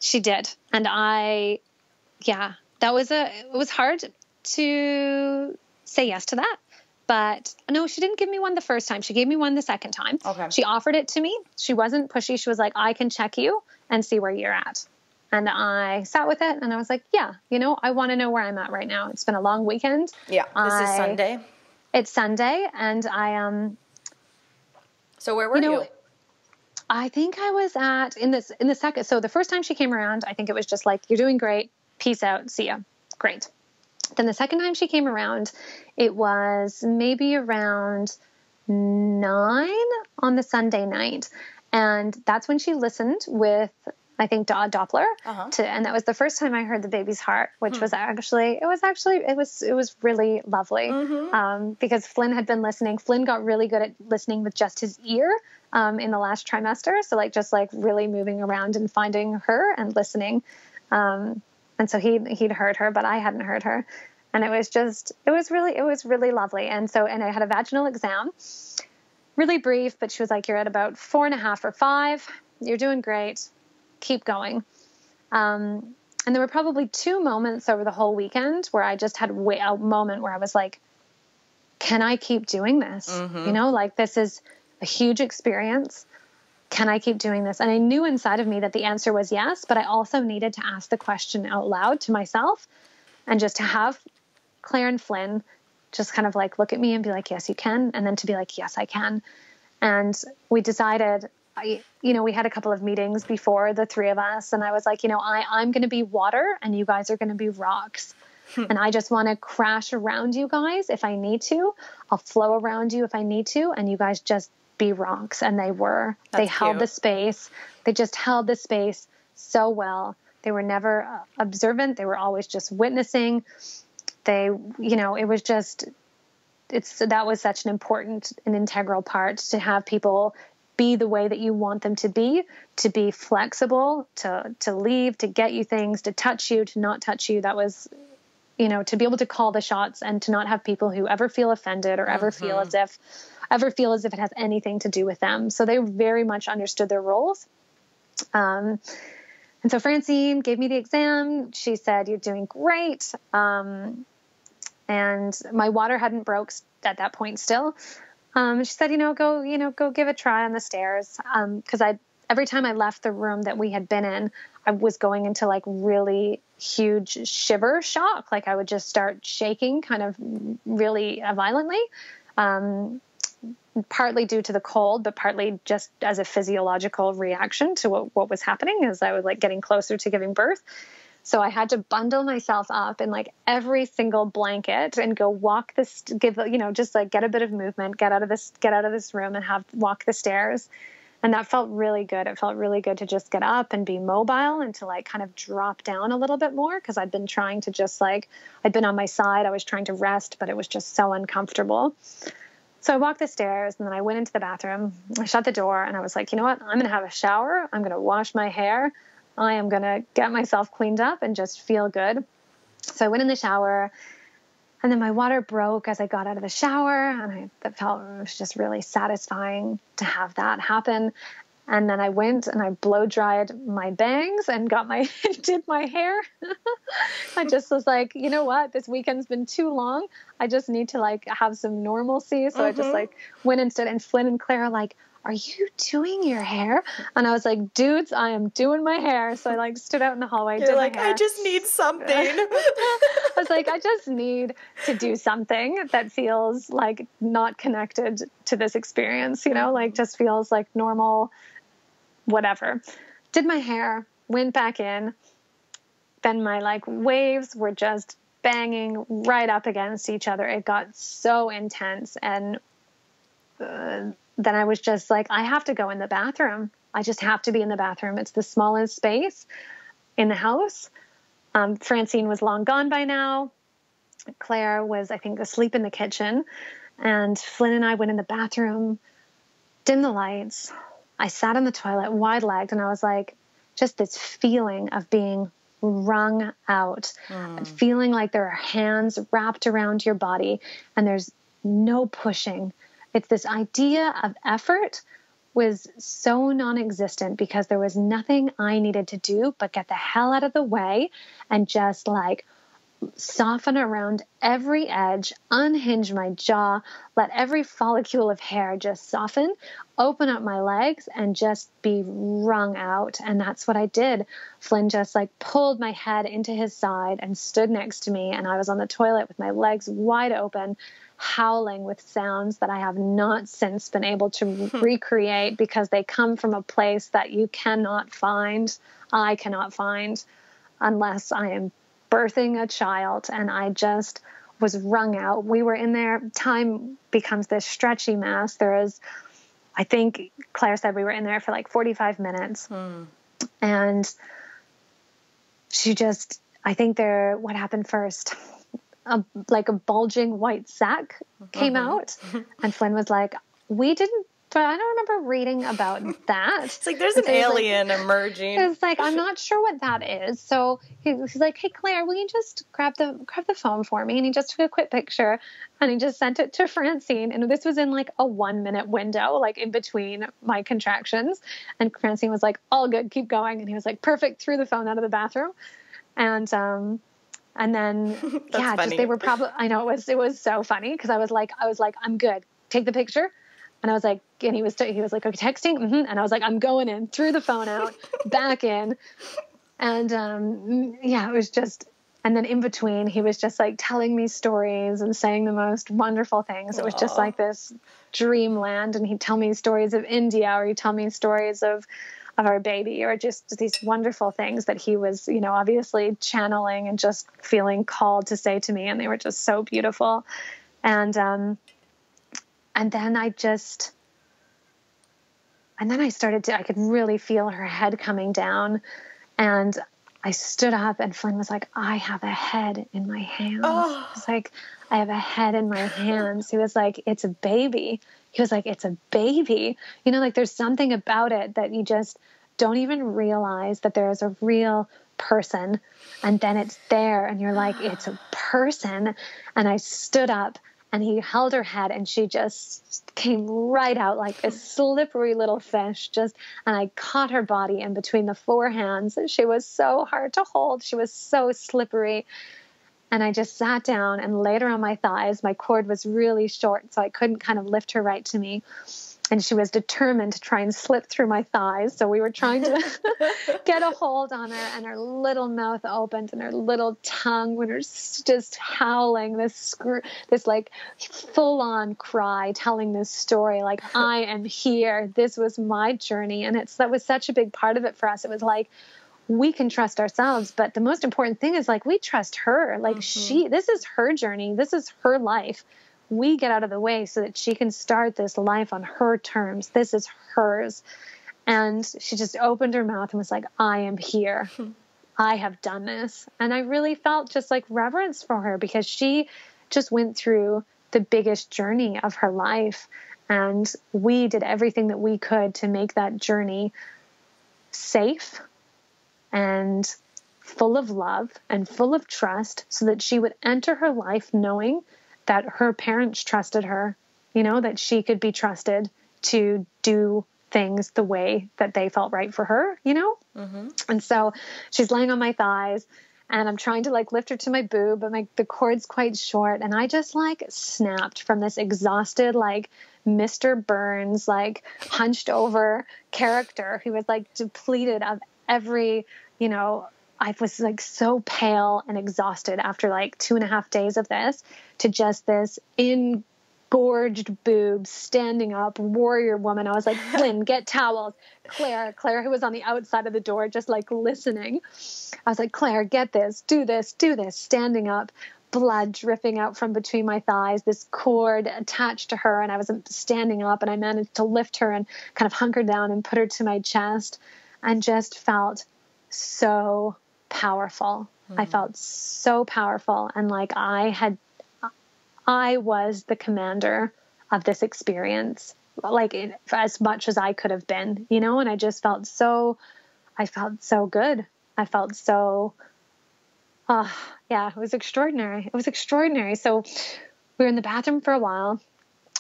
She did. And it was hard to say yes to that. But no, she didn't give me one the first time. She gave me one the second time. Okay. She offered it to me. She wasn't pushy. She was like, "I can check you and see where you're at." And I sat with it and I was like, yeah, I want to know where I'm at right now. It's been a long weekend. Yeah. This is Sunday. It's Sunday. And I, so where were you? I think I was in the second. So the first time she came around, I think it was just like, "You're doing great. Peace out. See ya." Great. Then the second time she came around, it was maybe around 9 on the Sunday night. And that's when she listened with, I think, Doppler, and that was the first time I heard the baby's heart, which was it was really lovely, because Flynn had been listening. Flynn got really good at listening with just his ear in the last trimester, so just really moving around and finding her and listening, and so he'd heard her, but I hadn't heard her, and it was really lovely. And I had a vaginal exam, really brief, but she was like, "You're at about 4.5 or 5. You're doing great. Keep going." And there were probably 2 moments over the whole weekend where I just had a moment where I was like, can I keep doing this? This is a huge experience. Can I keep doing this? And I knew inside of me that the answer was yes, but I also needed to ask the question out loud to myself, and just to have Claire and Flynn just kind of look at me and be like, "Yes, you can." And then to be like, "Yes, I can." And we decided, we had a couple of meetings before, the 3 of us, and I was like, I'm going to be water and you guys are going to be rocks. And I just want to crash around you guys if I need to. I'll flow around you if I need to, and you guys just be rocks. And they were. They held the space. They just held the space so well. They were never observant. They were always just witnessing. They, it was just, that was such an important and integral part, to have people be the way that you want them to be flexible, to leave, to get you things, to touch you, to not touch you. That was, to be able to call the shots and to not have people who ever feel offended or ever feel as if it has anything to do with them. So they very much understood their roles. And so Francine gave me the exam. She said, "You're doing great." And my water hadn't broke at that point still. She said, go give a try on the stairs. Cause every time I left the room that we had been in, I was going into really huge shiver shock. I would just start shaking kind of really violently. partly due to the cold, but partly just as a physiological reaction to what was happening as I was like getting closer to giving birth. So I had to bundle myself up in like every single blanket and go walk this, just like get a bit of movement, get out of this room and walk the stairs. And that felt really good. It felt really good to just get up and be mobile and to like kind of drop down a little bit more, because I'd been trying to just like, I'd been on my side. I was trying to rest, but it was just so uncomfortable. So I walked the stairs and then I went into the bathroom. I shut the door and I was like, you know what? I'm going to have a shower. I'm going to wash my hair. I am going to get myself cleaned up and just feel good. So I went in the shower, and then my water broke as I got out of the shower, and it was just really satisfying to have that happen. And then I went and I blow dried my bangs and did my hair. I just was like, you know what? This weekend's been too long. I just need to like have some normalcy. So I just like went and stood, and Flynn and Claire like, are you doing your hair? And I was like, dudes, I am doing my hair. So I like stood out in the hallway. You're like, I just need something. I was like, I just need to do something that feels like not connected to this experience, like just feels like normal, whatever. Did my hair, went back in. Then my like waves were just banging right up against each other. It got so intense. And then I was just like, I have to go in the bathroom. I just have to be in the bathroom. It's the smallest space in the house. Francine was long gone by now. Claire was, I think, asleep in the kitchen. And Flynn and I went in the bathroom, dimmed the lights. I sat on the toilet wide-legged, and I was like, just this feeling of being wrung out, feeling like there are hands wrapped around your body and there's no pushing. It's this idea of effort was so non-existent because there was nothing I needed to do but get the hell out of the way and just like soften around every edge, unhinge my jaw, let every follicle of hair just soften, open up my legs and just be wrung out. And that's what I did. Flynn just like pulled my head into his side and stood next to me. And I was on the toilet with my legs wide open, howling with sounds that I have not since been able to recreate because they come from a place that you cannot find. I cannot find unless I am birthing a child. And I just was wrung out. We were in there. Time becomes this stretchy mess. I think Claire said we were in there for like 45 minutes. And I think what happened first? Like a bulging white sac came out. And Flynn was like, but I don't remember reading about that. It's like there's an alien emerging. It's like, I'm not sure what that is. So he's like, hey, Claire, will you just grab the phone for me? And he just took a quick picture and he just sent it to Francine. And this was in like a 1-minute window, like in between my contractions. And Francine was like, all good, keep going. And he was like, perfect, threw the phone out of the bathroom. And then, yeah, just they were probably, I know it was so funny because I was like, I'm good. Take the picture. And I was like, and he was like, okay, texting. And I was like, I'm going in, threw the phone out, back in. And, it was just, and then in between, he was just like telling me stories and saying the most wonderful things. It was just like this dreamland. And he'd tell me stories of India, or he'd tell me stories of our baby, or just these wonderful things that he was, obviously channeling and just feeling called to say to me. And they were just so beautiful. And then I could really feel her head coming down, and I stood up and Flynn was like, I have a head in my hands. I was like, I have a head in my hands. He was like, it's a baby. He was like, it's a baby. Like there's something about it that you just don't even realize that there is a real person. And then it's there and you're like, it's a person. And I stood up and he held her head and she just came right out like this slippery little fish. And I caught her body in between the 4 hands. And she was so hard to hold. She was so slippery. And I just sat down and laid her on my thighs. My cord was really short, so I couldn't kind of lift her right to me. And she was determined to try and slip through my thighs. So we were trying to get a hold on her, and her little mouth opened and her little tongue when her just howling this like full on cry, telling this story, like, I am here. This was my journey. And that was such a big part of it for us. It was like, we can trust ourselves, but the most important thing is like, we trust her. Like this is her journey. This is her life. We get out of the way so that she can start this life on her terms. This is hers. And she just opened her mouth and was like, I am here. I have done this. And I really felt just like reverence for her, because she just went through the biggest journey of her life. And we did everything that we could to make that journey safe and full of love and full of trust, so that she would enter her life knowing that her parents trusted her, that she could be trusted to do things the way that they felt right for her, And so she's laying on my thighs, and I'm trying to like lift her to my boob, but the cord's quite short. And I just like snapped from this exhausted, like Mr. Burns, like hunched over character who was like depleted of every, I was like so pale and exhausted after like 2.5 days of this, to just this engorged boobs, standing up, warrior woman. I was like, Flynn, get towels. Claire, who was on the outside of the door, just like listening. I was like, Claire, get this, do this, standing up, blood dripping out from between my thighs, this cord attached to her. And I was standing up, and I managed to lift her and kind of hunker down and put her to my chest, and just felt so powerful. I felt so powerful. And like I was the commander of this experience, like as much as I could have been, and I just felt so good. I felt so, it was extraordinary. So we were in the bathroom for a while,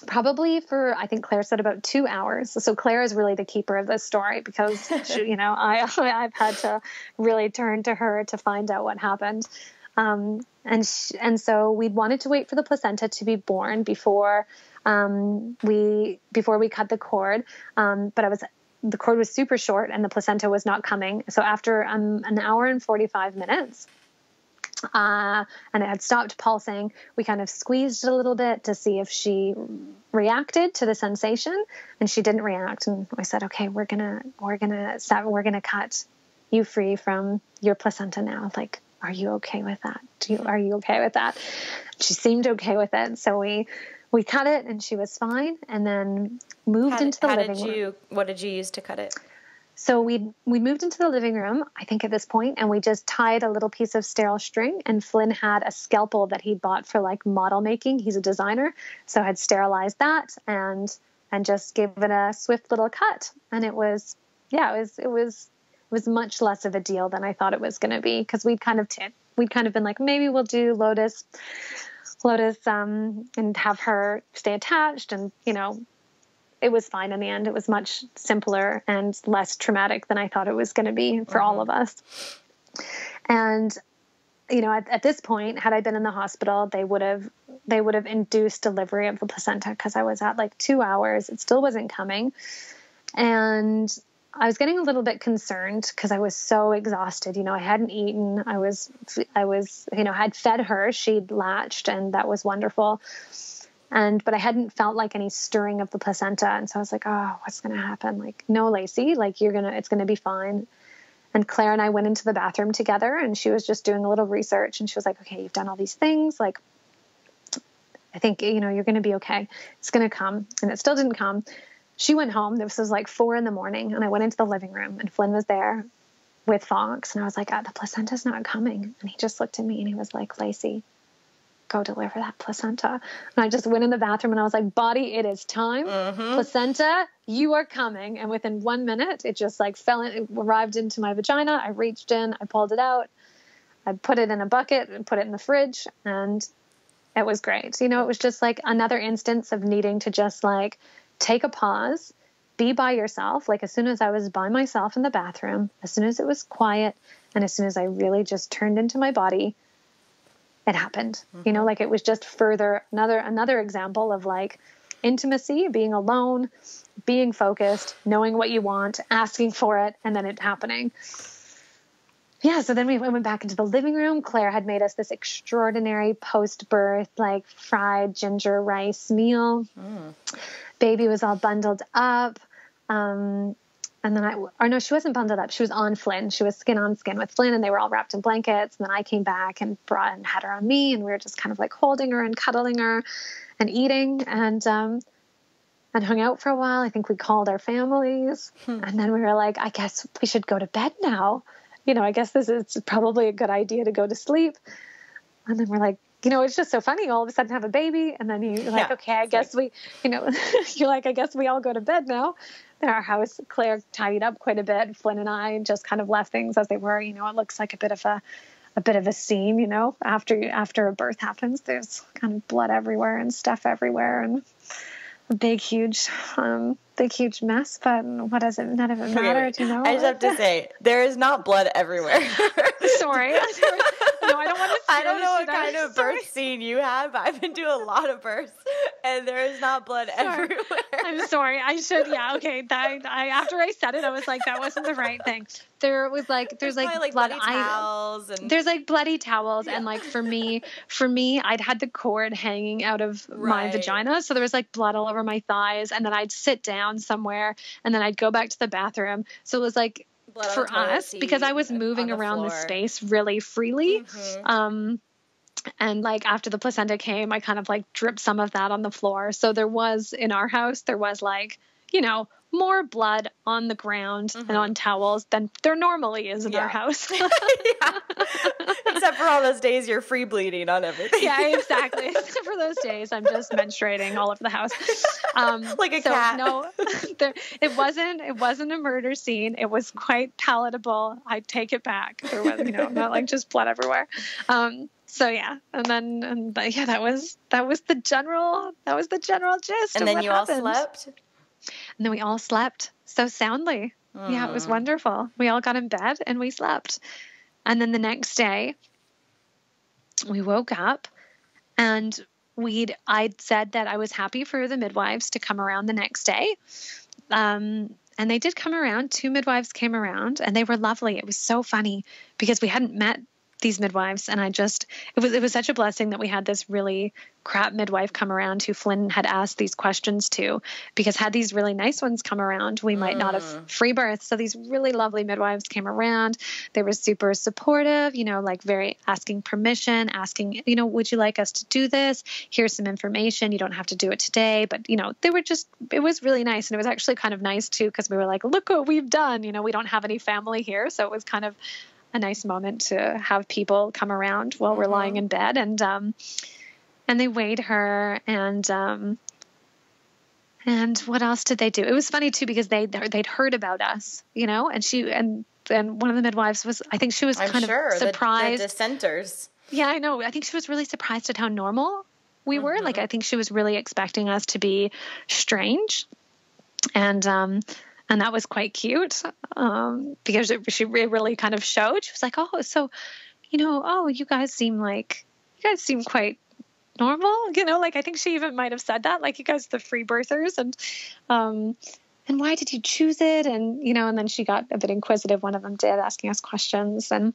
probably for, I think Claire said about 2 hours. So Claire is really the keeper of this story, because she, I've had to really turn to her to find out what happened. And so we wanted to wait for the placenta to be born before we cut the cord. But the cord was super short, and the placenta was not coming. So after an hour and 45 minutes, and it had stopped pulsing, we kind of squeezed it a little bit to see if she reacted to the sensation, and she didn't react. And I said, okay, we're gonna cut you free from your placenta now. Like, are you okay with that? Are you okay with that? She seemed okay with it. So we cut it, and she was fine, and then moved into the living room. What did you use to cut it? So we moved into the living room, I think at this point, and we just tied a little piece of sterile string, and Flynn had a scalpel that he'd bought for like model making. He's a designer. So I had sterilized that and just gave it a swift little cut. And it was much less of a deal than I thought it was going to be, because we'd kind of been like, maybe we'll do Lotus, and have her stay attached. And, it was fine in the end. It was much simpler and less traumatic than I thought it was going to be for all of us. And, at this point, had I been in the hospital, they would have induced delivery of the placenta, because I was at like 2 hours. It still wasn't coming. And I was getting a little bit concerned, because I was so exhausted. I hadn't eaten. I was, had fed her. She'd latched, and that was wonderful. But I hadn't felt like any stirring of the placenta. And so I was like, oh, what's going to happen? Like, no, Lacey, like it's going to be fine. And Claire and I went into the bathroom together, and she was just doing a little research, and she was like, okay, you've done all these things. Like, I think, you're going to be okay. It's going to come. And it still didn't come. She went home. This was like 4 a.m, and I went into the living room, and Flynn was there with Fox. And I was like, the placenta's not coming. And he just looked at me, and he was like, Lacey, go deliver that placenta. And I just went in the bathroom, and I was like, body, it is time. Placenta, you are coming. And within 1 minute, it just like it arrived into my vagina. I reached in, I pulled it out, I put it in a bucket and put it in the fridge. And it was great. It was just like another instance of needing to just like take a pause, be by yourself. Like, as soon as I was by myself in the bathroom, as soon as it was quiet, and as soon as I really just turned into my body, it happened. Like, it was just further another example of like intimacy, being alone, being focused, knowing what you want, asking for it, and then it happening. Yeah, so then we went back into the living room. Claire had made us this extraordinary post-birth, like fried ginger rice meal. Baby was all bundled up. And then she wasn't bundled up. She was on Flynn. She was skin on skin with Flynn, and they were all wrapped in blankets. And then I came back and had her on me, and we were just kind of like holding her and cuddling her and eating and hung out for a while. I think we called our families, and then we were like, I guess we should go to bed now. I guess this is probably a good idea to go to sleep. And then we're like, it's just so funny. All of a sudden have a baby. And then you're like, okay, I guess you're like, I guess we all go to bed now. In our house, Claire tidied up quite a bit. Flynn and I just kind of left things as they were. It looks like a bit of a scene, after a birth happens, there's kind of blood everywhere and stuff everywhere and a big, huge mess, but what does it, none of it matter, I just have to say, there is not blood everywhere. Sorry. No, I don't want to. I don't know what kind of birth scene you have, but I've been to a lot of births, and there is not blood everywhere. I'm sorry. I should. Yeah. Okay. After I said it, I was like, that wasn't the right thing. There's like bloody towels and there's like bloody towels, and like for me, I'd had the cord hanging out of my vagina, so there was like blood all over my thighs, and then I'd sit down somewhere, and then I'd go back to the bathroom. So it was like, for us, because I was moving around the space really freely, and like after the placenta came, I kind of like dripped some of that on the floor. So in our house, there was like, more blood on the ground and on towels than there normally is in our house. Except for all those days you're free bleeding on everything. Yeah, exactly. Except for those days I'm just menstruating all over the house. Like a cat. No, it wasn't a murder scene. It was quite palatable. I take it back. There was, not like just blood everywhere. So yeah, that was the general gist. And then you all slept? And then we all slept so soundly. Yeah, it was wonderful. We all got in bed and we slept. And then the next day we woke up, and I'd said that I was happy for the midwives to come around the next day. And they did come around. 2 midwives came around, and they were lovely. It was so funny because we hadn't met these midwives, and it was such a blessing that we had this really crap midwife come around who Flynn had asked these questions to, because had these really nice ones come around, we might not have free birth. So these really lovely midwives came around. They were super supportive, like very asking permission, asking, would you like us to do this? Here's some information. You don't have to do it today, but it was really nice. And it was actually kind of nice too, because we were like, look what we've done. We don't have any family here. So it was kind of a nice moment to have people come around while we're lying in bed, and they weighed her, and what else did they do? It was funny too, because they'd heard about us, and one of the midwives was, I think she was kind of surprised. The dissenters. Yeah, I know. I think she was really surprised at how normal we were. Like, I think she was really expecting us to be strange, and that was quite cute, because she really kind of showed. She was like, oh, so, you guys seem quite normal, like I think she even might have said that, like, you guys are the free birthers, and why did you choose it? And, and then she got a bit inquisitive. One of them did, asking us questions, and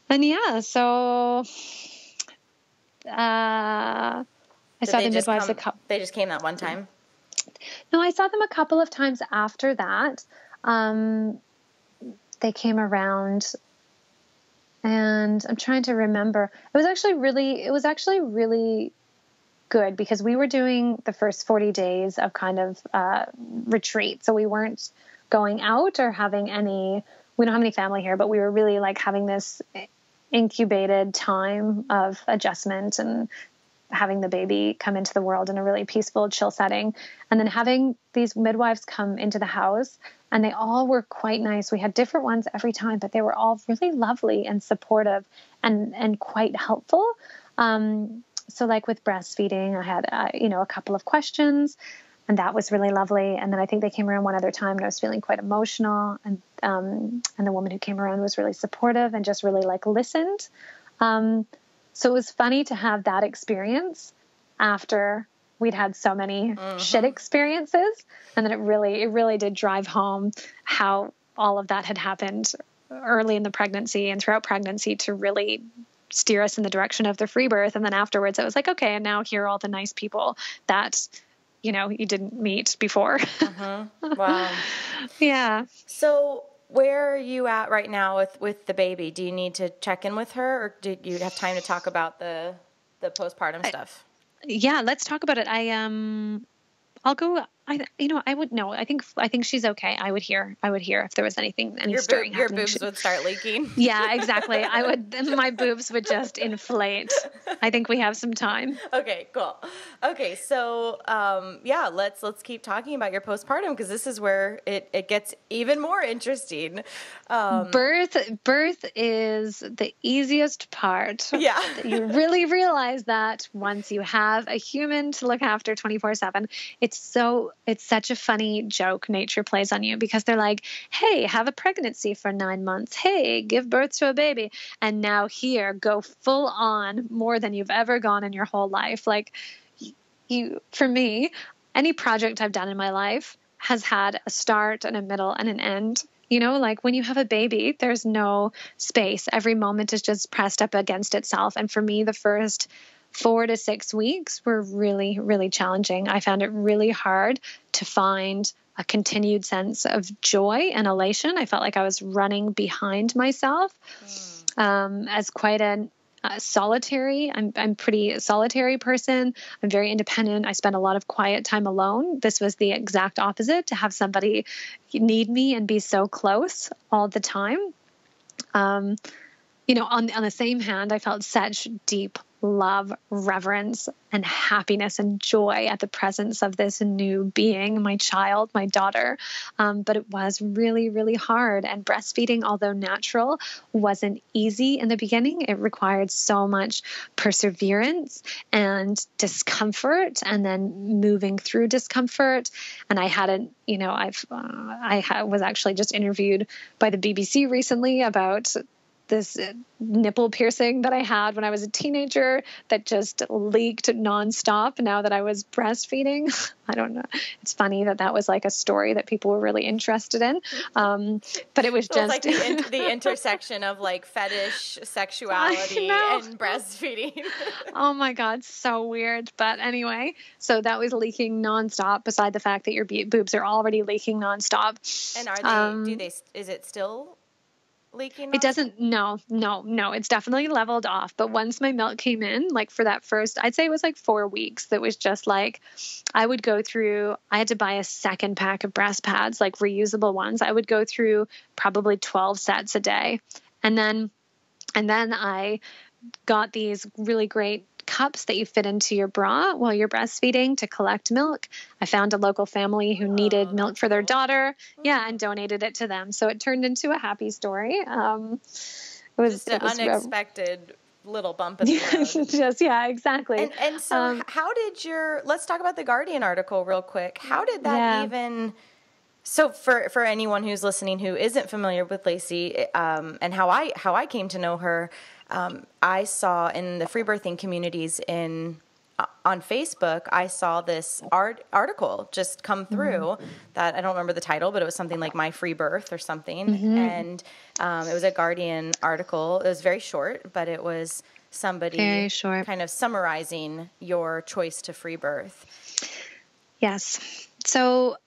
yeah, so I saw the midwives they just came that one time. No, I saw them a couple of times after that. They came around, and I'm trying to remember. It was actually really good, because we were doing the first 40 days of kind of retreat. So we weren't going out or we don't have any family here, but we were really like having this incubated time of adjustment and having the baby come into the world in a really peaceful, chill setting. And then having these midwives come into the house, and they all were quite nice. We had different ones every time, but they were all really lovely and supportive and quite helpful. So like with breastfeeding, I had, a couple of questions, and that was really lovely. And then I think they came around one other time, and I was feeling quite emotional. And the woman who came around was really supportive and just really like listened. So it was funny to have that experience after we'd had so many shit experiences. And then it really did drive home how all of that had happened early in the pregnancy and throughout pregnancy to really steer us in the direction of the free birth. And then afterwards it was like, okay, and now here are all the nice people that, you know, you didn't meet before. Wow. Yeah. So where are you at right now with the baby? Do you need to check in with her, or do you have time to talk about the postpartum stuff? Yeah, let's talk about it. I'll go. I would know. I think she's okay. I would hear if there was any stirring happening. Your boobs would start leaking. Yeah, exactly. My boobs would just inflate. I think we have some time. Okay, cool. Okay, so let's keep talking about your postpartum, because this is where it gets even more interesting. Birth is the easiest part. Yeah. You really realize that once you have a human to look after 24/7. It's such a funny joke nature plays on you, because they're like, hey, have a pregnancy for 9 months. Hey, give birth to a baby. And now here, go full on more than you've ever gone in your whole life. Like for me, any project I've done in my life has had a start and a middle and an end. You know, like when you have a baby, there's no space. Every moment is just pressed up against itself. And for me, the first 4 to 6 weeks were really, really challenging. I found it really hard to find a continued sense of joy and elation. I felt like I was running behind myself as quite a solitary. I'm pretty solitary person. I'm very independent. I spend a lot of quiet time alone. This was the exact opposite, to have somebody need me and be so close all the time. On the same hand, I felt such deep love, reverence, and happiness and joy at the presence of this new being, my child, my daughter. But it was really, really hard. And breastfeeding, although natural, wasn't easy in the beginning. It required so much perseverance and discomfort, and then moving through discomfort. And I hadn't, was actually just interviewed by the BBC recently about this nipple piercing that I had when I was a teenager that just leaked nonstop now that I was breastfeeding. I don't know. It's funny that was like a story that people were really interested in. But it was so just like the intersection of like fetish sexuality and breastfeeding. Oh my God. So weird. But anyway, so that was leaking nonstop, beside the fact that your boobs are already leaking nonstop. And are they, is it still leaking? It doesn't, no, it's definitely leveled off. But once my milk came in, like for that first, I'd say it was like 4 weeks, that was just like, I had to buy a second pack of breast pads, like reusable ones. I would go through probably 12 sets a day. And then I got these really great cups that you fit into your bra while you're breastfeeding to collect milk. I found a local family who needed milk for their daughter. Yeah. And donated it to them. So it turned into a happy story. It was just an unexpected little bump in the road. Just, yeah, exactly. And so how did let's talk about the Guardian article real quick. How did that even, so for anyone who's listening who isn't familiar with Lacey, and how I came to know her, I saw in the free birthing communities on Facebook, I saw this article just come through that I don't remember the title, but it was something like My Free Birth or something. And it was a Guardian article. It was very short, but it was somebody kind of summarizing your choice to free birth. Yes. So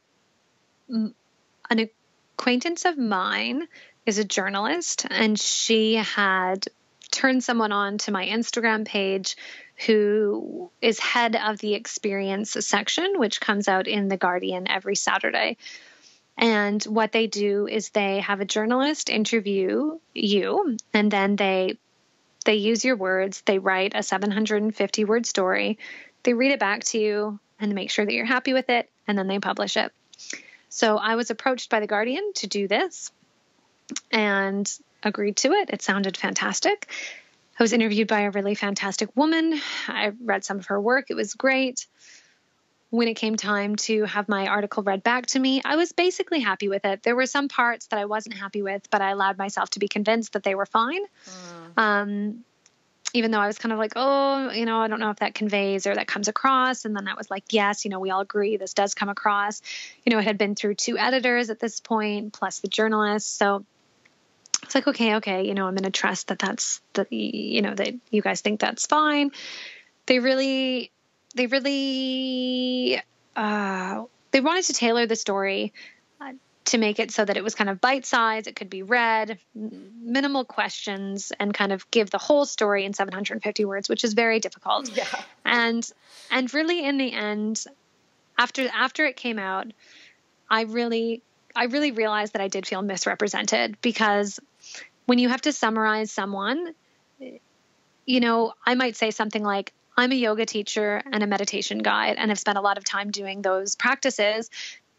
an acquaintance of mine is a journalist, and she had turned someone on to my Instagram page who is head of the experience section, which comes out in The Guardian every Saturday. And what they do is they have a journalist interview you, and then they use your words. They write a 750-word story. They read it back to you and make sure that you're happy with it, and then they publish it. So I was approached by The Guardian to do this and agreed to it. It sounded fantastic. I was interviewed by a really fantastic woman. I read some of her work. It was great. When it came time to have my article read back to me, I was basically happy with it. There were some parts that I wasn't happy with, but I allowed myself to be convinced that they were fine. even though I was kind of like, oh, I don't know if that conveys or that comes across. And then I was like, yes, we all agree this does come across. It had been through 2 editors at this point, plus the journalist. So it's like, okay, I'm going to trust that that's that you guys think that's fine. They wanted to tailor the story to make it so that it was kind of bite-sized. It could be read, minimal questions, and kind of give the whole story in 750 words, which is very difficult. Yeah. And really, in the end, after it came out, I really realized that I did feel misrepresented, because when you have to summarize someone, I might say something like, I'm a yoga teacher and a meditation guide, and have spent a lot of time doing those practices.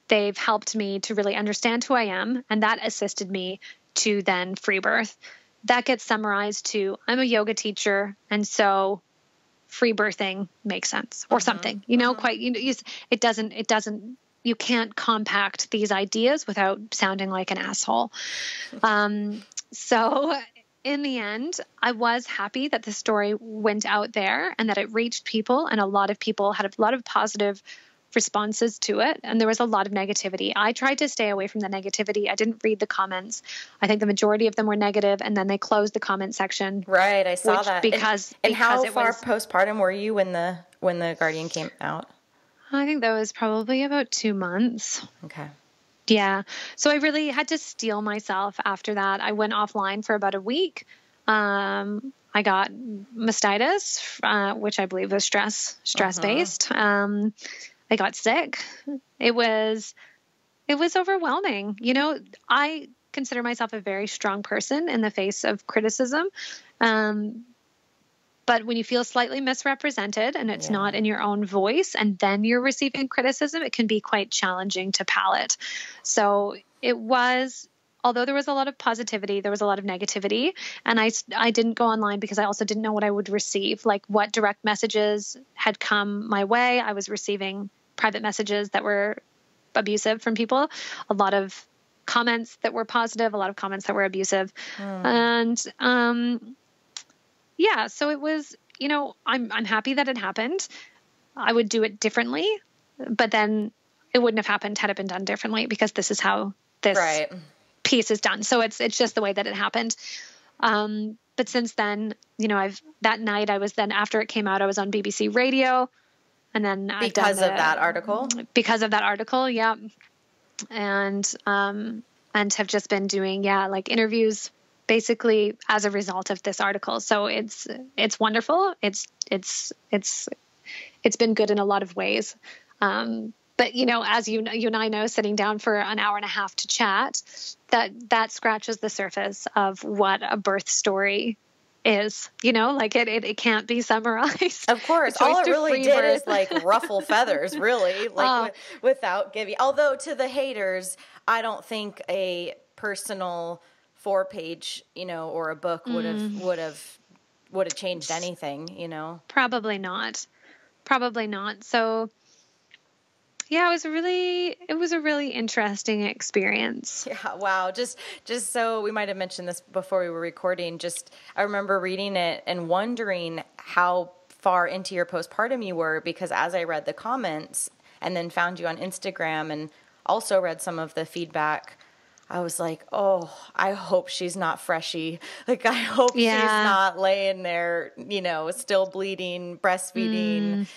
They've helped me to really understand who I am, and that assisted me to then free birth. That gets summarized to, I'm a yoga teacher, and so free birthing makes sense, or something. It doesn't. You can't compact these ideas without sounding like an asshole. So in the end, I was happy that the story went out there and that it reached people, and a lot of people had a lot of positive responses to it, and there was a lot of negativity. I tried to stay away from the negativity. I didn't read the comments. I think the majority of them were negative, and then they closed the comment section. Right, I saw that. Because how it far was, postpartum were you when the Guardian came out? I think that was probably about 2 months. Okay. Yeah. So I really had to steel myself after that. I went offline for about a week. I got mastitis, which I believe was stress-based. I got sick. It was overwhelming. I consider myself a very strong person in the face of criticism. But when you feel slightly misrepresented and it's not in your own voice, and then you're receiving criticism, it can be quite challenging to palate. So it was, although there was a lot of positivity, there was a lot of negativity. And I didn't go online because I also didn't know what I would receive, like what direct messages had come my way. I was receiving private messages that were abusive from people, a lot of comments that were positive, a lot of comments that were abusive. And, so it was, I'm happy that it happened. I would do it differently, but then it wouldn't have happened had it been done differently, because this is how this piece is done. So it's just the way that it happened. But since then, that night after it came out, I was on BBC Radio, and then because of that article. Yeah. And have just been doing, like interviews basically as a result of this article. So it's wonderful. It's been good in a lot of ways. But as you and I know, sitting down for an hour and a half to chat, that scratches the surface of what a birth story is. It can't be summarized. Of course, all it really did is ruffle feathers, really, without giving. Although to the haters, I don't think a personal 4-page, or a book would have changed anything, Probably not. So yeah, it was a really interesting experience. Yeah. Wow. Just so we might've mentioned this before we were recording, I remember reading it and wondering how far into your postpartum you were, because as I read the comments and then found you on Instagram and also read some of the feedback, I was like, oh, I hope she's not freshy. I hope she's not laying there, still bleeding, breastfeeding,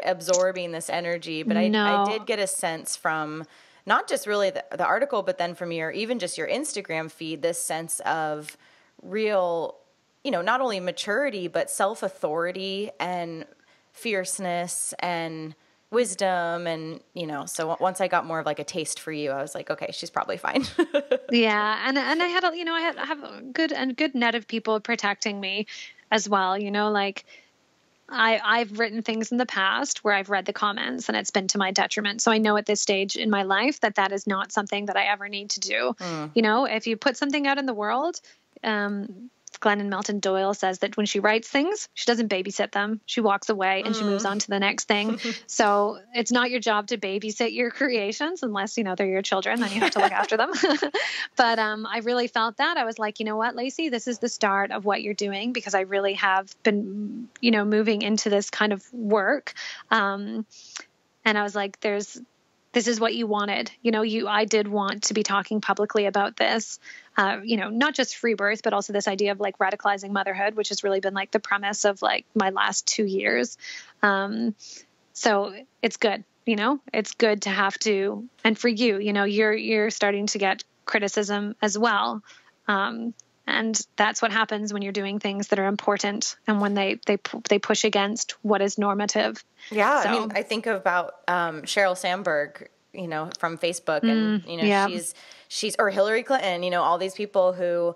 absorbing this energy. But I did get a sense from not just really the article, but then from even just your Instagram feed, this sense of real, not only maturity, but self-authority and fierceness and wisdom. And, so once I got more of a taste for you, I was like, okay, she's probably fine. Yeah. And I had, I have a good net of people protecting me as well. I've written things in the past where I've read the comments and it's been to my detriment. So I know at this stage in my life that is not something that I ever need to do. If you put something out in the world, Glennon Melton Doyle says that when she writes things, she doesn't babysit them. She walks away and she moves on to the next thing. So it's not your job to babysit your creations unless, they're your children, then you have to look after them. But I really felt that. I was like, you know what, Lacey, this is the start of what you're doing, because I really have been, moving into this kind of work. And I was like, this is what you wanted. I did want to be talking publicly about this, not just free birth, but also this idea of like radicalizing motherhood, which has really been like the premise of like my last 2 years. So it's good, it's good to have to, and for you, you're starting to get criticism as well. And that's what happens when you're doing things that are important and when they push against what is normative. Yeah. So, I mean, I think about Sheryl Sandberg, from Facebook, and, she's, or Hillary Clinton, all these people who,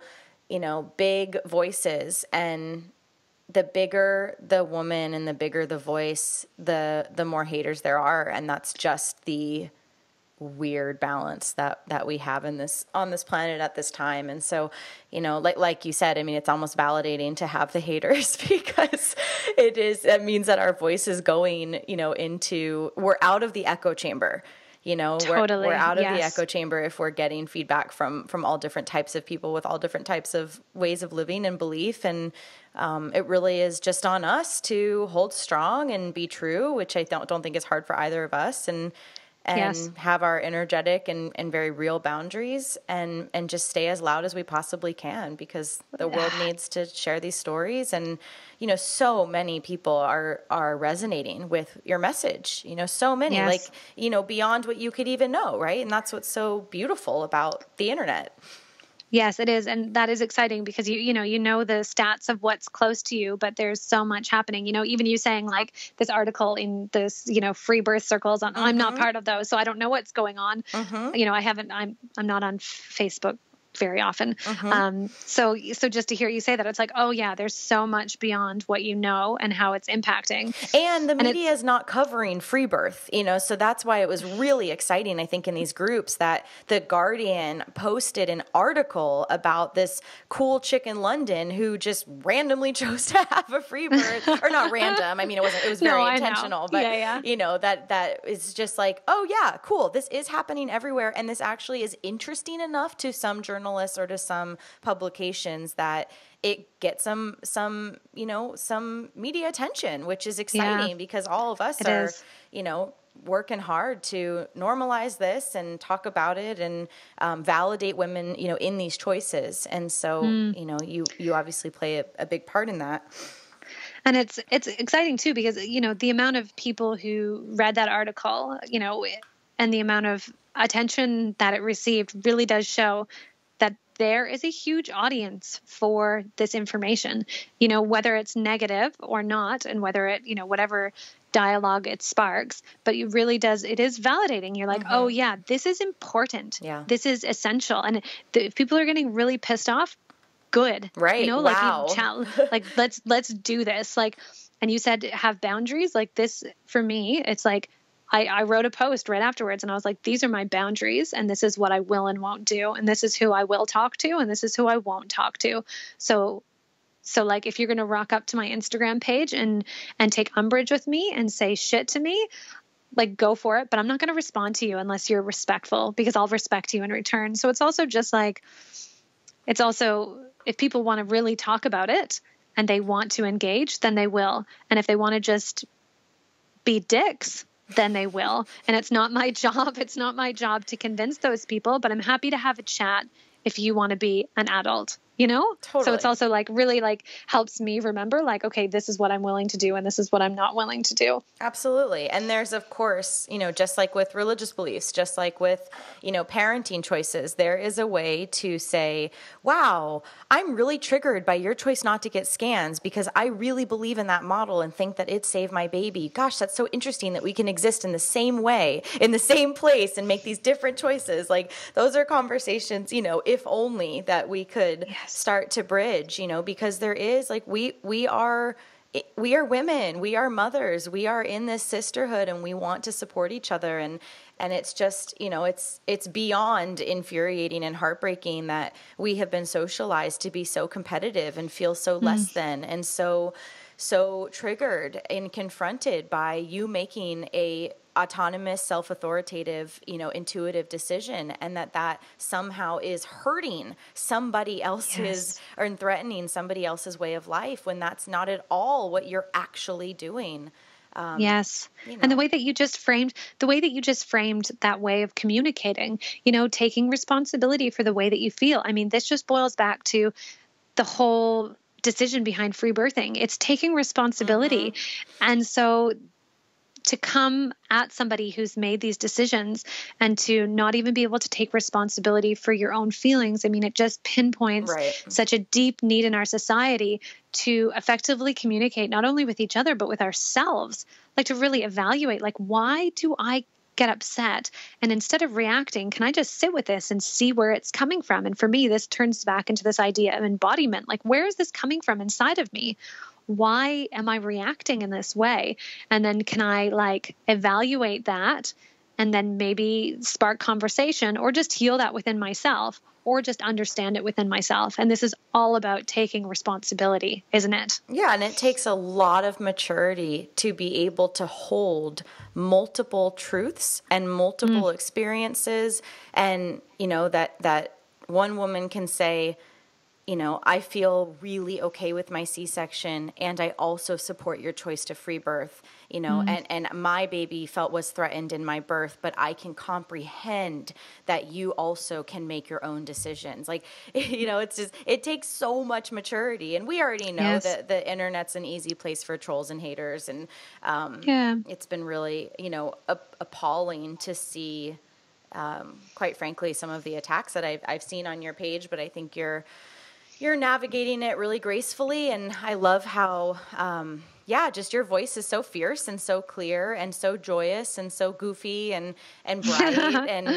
big voices, and the bigger the woman and the bigger the voice, the more haters there are. And that's just the weird balance that we have on this planet at this time. And so, like you said, I mean, it's almost validating to have the haters, because it means that our voice is going, we're out of the echo chamber. Totally. We're out of the echo chamber if we're getting feedback from all different types of people with all different types of ways of living and belief. And it really is just on us to hold strong and be true, which I don't think is hard for either of us. And have our energetic and very real boundaries, and just stay as loud as we possibly can, because the world needs to share these stories. And, so many people are resonating with your message, so many, like, beyond what you could even know. Right. And that's what's so beautiful about the internet. Yes, it is. And that is exciting, because you know the stats of what's close to you, but there's so much happening. Even you saying like this article in this, free birth circles on, I'm not part of those, so I don't know what's going on. I'm not on Facebook very often. So just to hear you say that, it's like, oh yeah, there's so much beyond what you know and how it's impacting. And the media is not covering free birth, so that's why it was really exciting, I think, in these groups that The Guardian posted an article about this cool chick in London who just randomly chose to have a free birth, or not random. I mean, it was very intentional, but that is just like, oh yeah, cool. This is happening everywhere. And this actually is interesting enough to some journalists or to some publications that it gets some media attention, which is exciting, because all of us are working hard to normalize this and talk about it and validate women, in these choices. And so, you obviously play a big part in that. And it's exciting too, because, the amount of people who read that article, and the amount of attention that it received really does show that there is a huge audience for this information, whether it's negative or not, and whether it, whatever dialogue it sparks, but it is validating. You're like, oh yeah, this is important. Yeah. This is essential. And if people are getting really pissed off, good. Right. Wow. Like let's do this. Like, and you said have boundaries. Like this, for me, it's like, I wrote a post right afterwards, and I was like, these are my boundaries, and this is what I will and won't do. And this is who I will talk to, and this is who I won't talk to. So like, if you're going to rock up to my Instagram page and take umbrage with me and say shit to me, like, go for it. But I'm not going to respond to you unless you're respectful, because I'll respect you in return. So it's also just like, if people want to really talk about it and they want to engage, then they will. And if they want to just be dicks, then they will. And it's not my job. It's not my job to convince those people, but I'm happy to have a chat if you want to be an adult, Totally. So it's also like really like helps me remember like, okay, this is what I'm willing to do and this is what I'm not willing to do. Absolutely. And there's, of course, just like with religious beliefs, just like with, parenting choices, there is a way to say, wow, I'm really triggered by your choice not to get scans because I really believe in that model and think that it saved my baby. Gosh, that's so interesting that we can exist in the same way, in the same place, and make these different choices. Like, those are conversations, if only that we could start to bridge, because there is like, we are we are women, we are mothers, we are in this sisterhood, and we want to support each other. And it's just, it's beyond infuriating and heartbreaking that we have been socialized to be so competitive and feel so less than, and so triggered and confronted by you making a autonomous, self-authoritative, intuitive decision, and that somehow is hurting somebody else's or threatening somebody else's way of life, when that's not at all what you're actually doing. Yes. And the way that you just framed that way of communicating, taking responsibility for the way that you feel. I mean, this just boils back to the whole decision behind free birthing. It's taking responsibility. And so to come at somebody who's made these decisions and to not even be able to take responsibility for your own feelings, I mean, it just pinpoints such a deep need in our society to effectively communicate not only with each other, but with ourselves, like to really evaluate, like, why do I get upset? And instead of reacting, can I just sit with this and see where it's coming from? And for me, this turns back into this idea of embodiment. Like, where is this coming from inside of me? Why am I reacting in this way? And then can I evaluate that and then maybe spark conversation, or just heal that within myself, or just understand it within myself. And this is all about taking responsibility, isn't it? Yeah. And it takes a lot of maturity to be able to hold multiple truths and multiple experiences. And, that one woman can say, I feel really okay with my C-section, and I also support your choice to free birth, and my baby was threatened in my birth, but I can comprehend that you also can make your own decisions. It's just, it takes so much maturity, and we already know that the internet's an easy place for trolls and haters. And, it's been really, appalling to see, quite frankly, some of the attacks that I've seen on your page, but I think you're navigating it really gracefully. And I love how, just your voice is so fierce and so clear and so joyous and so goofy and bright. And,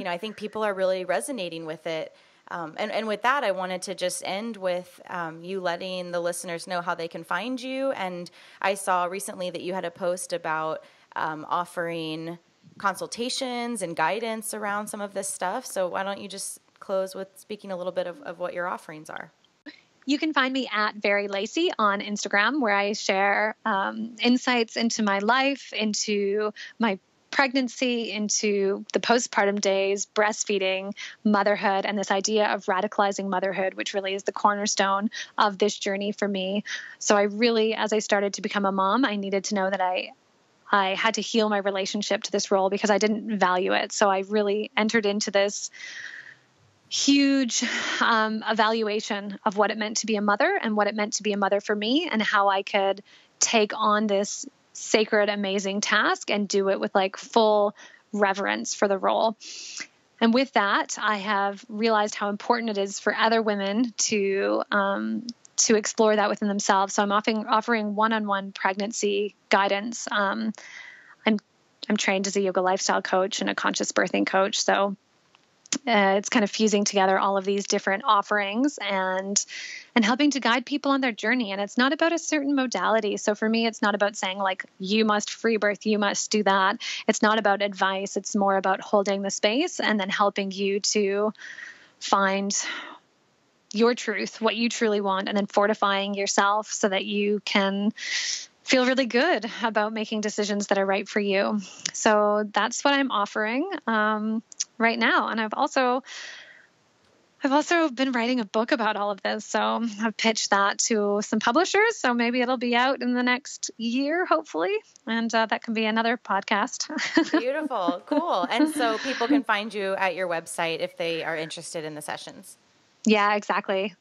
I think people are really resonating with it. And with that, I wanted to just end with you letting the listeners know how they can find you. And I saw recently that you had a post about offering consultations and guidance around some of this stuff. So why don't you just close with speaking a little bit of what your offerings are? You can find me at Very Lacey on Instagram, where I share insights into my life, into my pregnancy, into the postpartum days, breastfeeding, motherhood, and this idea of radicalizing motherhood, which really is the cornerstone of this journey for me. So I really, as I started to become a mom, I needed to know that I had to heal my relationship to this role because I didn't value it. So I really entered into this huge evaluation of what it meant to be a mother and what it meant to be a mother for me, and how I could take on this sacred, amazing task and do it with full reverence for the role. And with that, I have realized how important it is for other women to explore that within themselves. So I'm offering one-on-one pregnancy guidance. I'm trained as a yoga lifestyle coach and a conscious birthing coach. So it's kind of fusing together all of these different offerings and helping to guide people on their journey. And it's not about a certain modality. So for me, it's not about saying you must free birth, you must do that. It's not about advice. It's more about holding the space and then helping you to find your truth, what you truly want, and then fortifying yourself so that you can feel really good about making decisions that are right for you. So that's what I'm offering right now. And I've also been writing a book about all of this. So I've pitched that to some publishers. So maybe it'll be out in the next year, hopefully. And that can be another podcast. Beautiful. Cool. And so people can find you at your website if they are interested in the sessions. Yeah, exactly.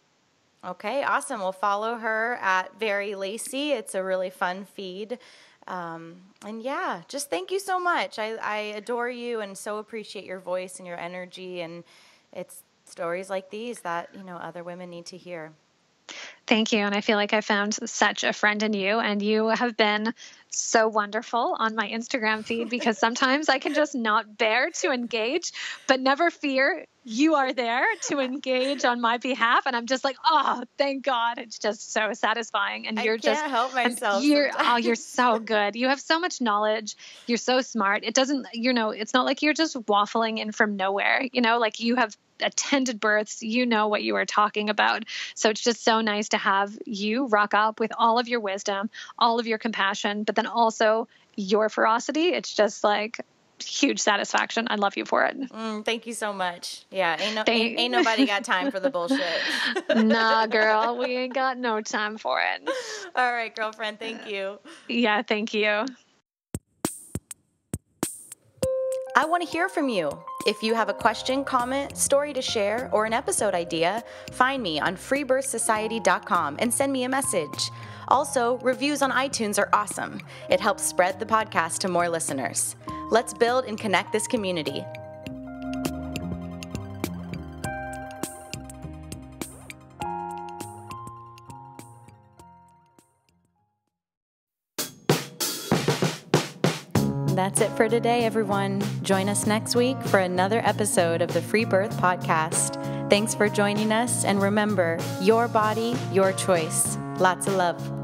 Okay, awesome. We'll follow her at Very Lacey. It's a really fun feed. And yeah, just thank you so much. I adore you and so appreciate your voice and your energy. And it's stories like these that, other women need to hear. Thank you. And I feel like I found such a friend in you, and you have been so wonderful on my Instagram feed, because sometimes I can just not bear to engage, but never fear, you are there to engage on my behalf. And I'm just like, oh, thank God. It's just so satisfying. And you're can't help myself. You're so good. You have so much knowledge. You're so smart. It doesn't, it's not like you're just waffling in from nowhere, like you have attended births, what you are talking about. So it's just so nice to have you rock up with all of your wisdom, all of your compassion, but then also your ferocity. It's just like huge satisfaction. I love you for it. Thank you so much. Yeah. Ain't nobody got time for the bullshit. Nah, girl, we ain't got no time for it. All right, girlfriend. Thank you. Yeah. Thank you. I want to hear from you. If you have a question, comment, story to share, or an episode idea, find me on freebirthsociety.com and send me a message. Also, reviews on iTunes are awesome. It helps spread the podcast to more listeners. Let's build and connect this community. That's it for today, everyone. Join us next week for another episode of the Free Birth Podcast. Thanks for joining us, and remember, your body, your choice. Lots of love.